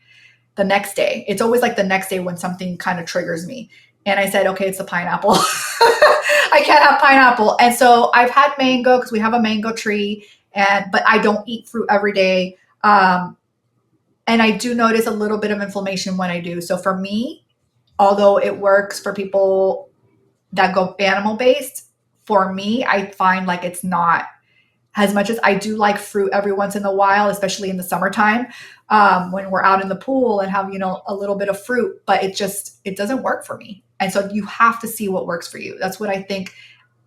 the next day. It's always like the next day when something kind of triggers me. And I said, okay, it's the pineapple. I can't have pineapple. And so I've had mango because we have a mango tree, but I don't eat fruit every day. And I do notice a little bit of inflammation when I do. So for me, although it works for people that go animal based, for me, I find like it's not as much. As I do like fruit every once in a while, especially in the summertime, when we're out in the pool and have, a little bit of fruit, but it doesn't work for me. And so you have to see what works for you. That's what I think,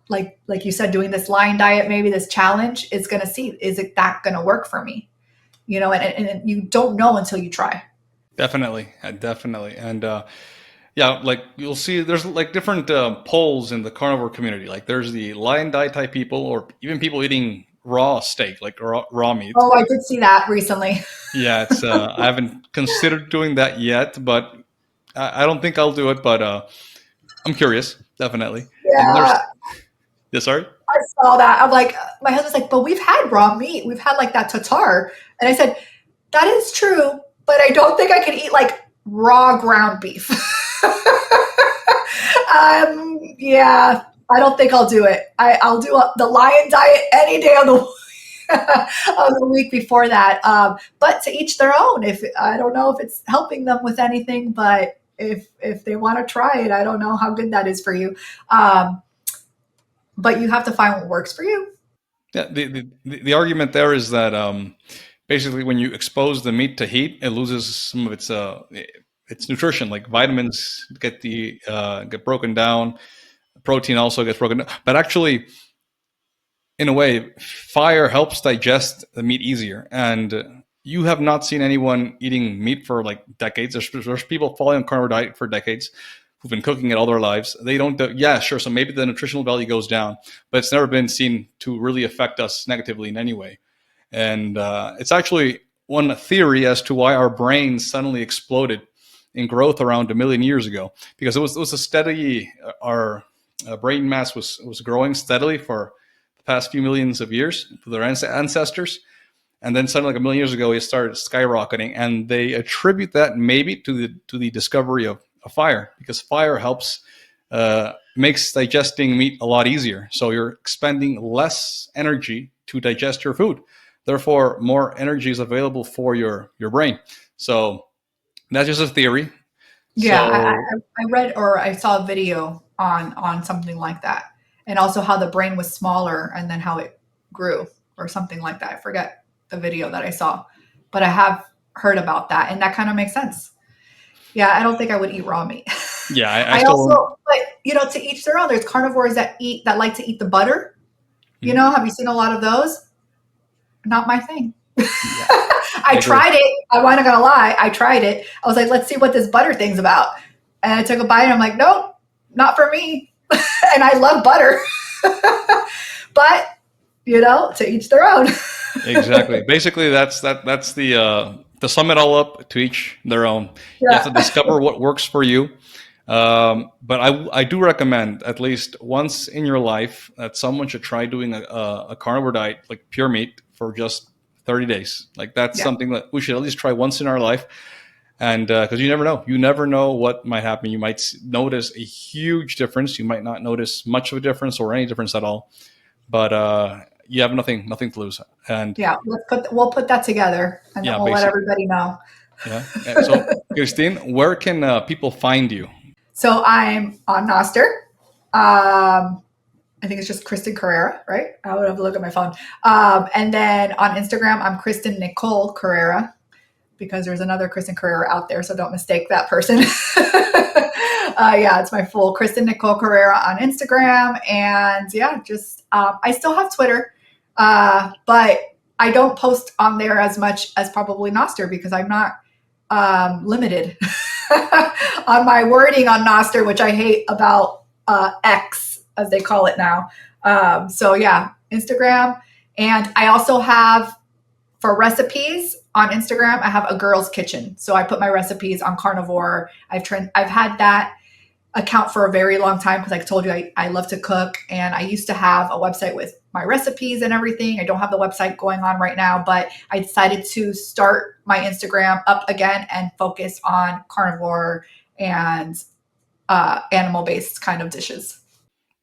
like you said, doing this lion diet, maybe this challenge is going to see, is it that going to work for me? And you don't know until you try. Definitely. And yeah, like you'll see there's like different polls in the carnivore community. Like there's the lion diet type people, or even people eating raw steak, like raw meat. Oh, I did see that recently. Yeah, it's I haven't considered doing that yet, but I don't think I'll do it. But I'm curious, definitely. And there's Yeah, sorry. I saw that. I'm like, my husband's like, but we've had raw meat. We've had like that tartare. And I said, that is true, but I don't think I can eat like raw ground beef. Yeah, I don't think I'll do it. I'll do the lion diet any day of the of the week before that. But to each their own. If I don't know if it's helping them with anything, but if they want to try it, I don't know how good that is for you. but you have to find what works for you. Yeah, the argument there is that basically when you expose the meat to heat, it loses some of its nutrition. Like vitamins get broken down, protein also gets broken down. But actually, in a way, fire helps digest the meat easier. And you have not seen anyone eating meat for like decades. There's people following on carnivore diet for decades who've been cooking it all their lives. They don't do, yeah, sure. So maybe the nutritional value goes down, but it's never been seen to really affect us negatively in any way. And it's actually one theory as to why our brains suddenly exploded in growth around 1 million years ago, because it was a steady, our brain mass was growing steadily for the past few millions of years for their ancestors. And then suddenly, like 1 million years ago, it started skyrocketing, and they attribute that maybe to the discovery of fire, because fire helps makes digesting meat a lot easier. So you're expending less energy to digest your food. Therefore, more energy is available for your brain. So that's just a theory. Yeah, So I read or I saw a video on something like that, and also how the brain was smaller and then how it grew or something like that. I forget the video that I saw, but I have heard about that, and that kind of makes sense. Yeah, I don't think I would eat raw meat. yeah, I I still. also, but to each their own. There's carnivores that like to eat the butter. Mhm. Have you seen a lot of those? Not my thing. Yeah, I I agree. tried it. I'm not gonna lie. I tried it. I was like, let's see what this butter thing's about. And I took a bite and I'm like, nope, not for me. And I love butter. But, to each their own. Exactly. Basically, that's the to sum it all up, to each their own. You have Yeah. to discover what works for you. But I do recommend at least once in your life that someone should try doing a carnivore diet, like pure meat, for just 30 days. Like that's Yeah. something that we should at least try once in our life. And because you never know what might happen. You might notice a huge difference. You might not notice much of a difference or any difference at all. But you have nothing to lose. And Yeah. We'll put that together and then yeah, we'll let basically, everybody know. yeah. So, Christine, where can people find you? So I'm on Nostr. I think it's just Kristen Carrera, right? I would have to look at my phone. And then on Instagram, I'm Kristen Nicole Carrera, because there's another Kristen Carrera out there, so don't mistake that person. Yeah, it's my full Kristen Nicole Carrera on Instagram. And yeah, just I still have Twitter, but I don't post on there as much as probably Nostr, because I'm not limited on my wording on Nostr, which I hate about X, as they call it now. So yeah, Instagram. And I also have, for recipes on Instagram, I have a girl's kitchen. So I put my recipes on Carnivore. I've had that account for a very long time, because I told you I love to cook, and I used to have a website with my recipes and everything. I don't have the website going on right now, but I decided to start my Instagram up again and focus on carnivore and animal-based kind of dishes.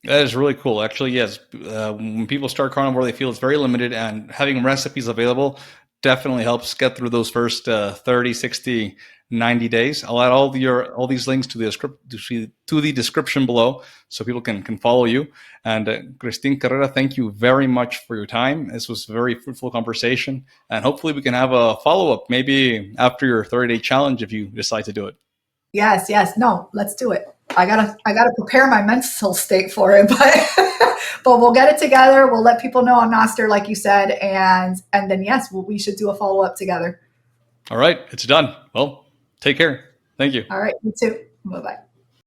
That is really cool. Actually, yes. When people start carnivore, they feel it's very limited, and having recipes available definitely helps get through those first 30, 60, 90 days. I'll add all these links to the description below, so people can follow you. And Christine Carrera, thank you very much for your time. This was a very fruitful conversation, and hopefully we can have a follow-up maybe after your 30-day challenge if you decide to do it. Yes, yes. No, let's do it. I gotta prepare my mental state for it, but but we'll get it together. We'll let people know on Nostr, like you said, and then yes, we should do a follow up together. All right, it's done. Well, take care. Thank you. All right, you too. Bye bye.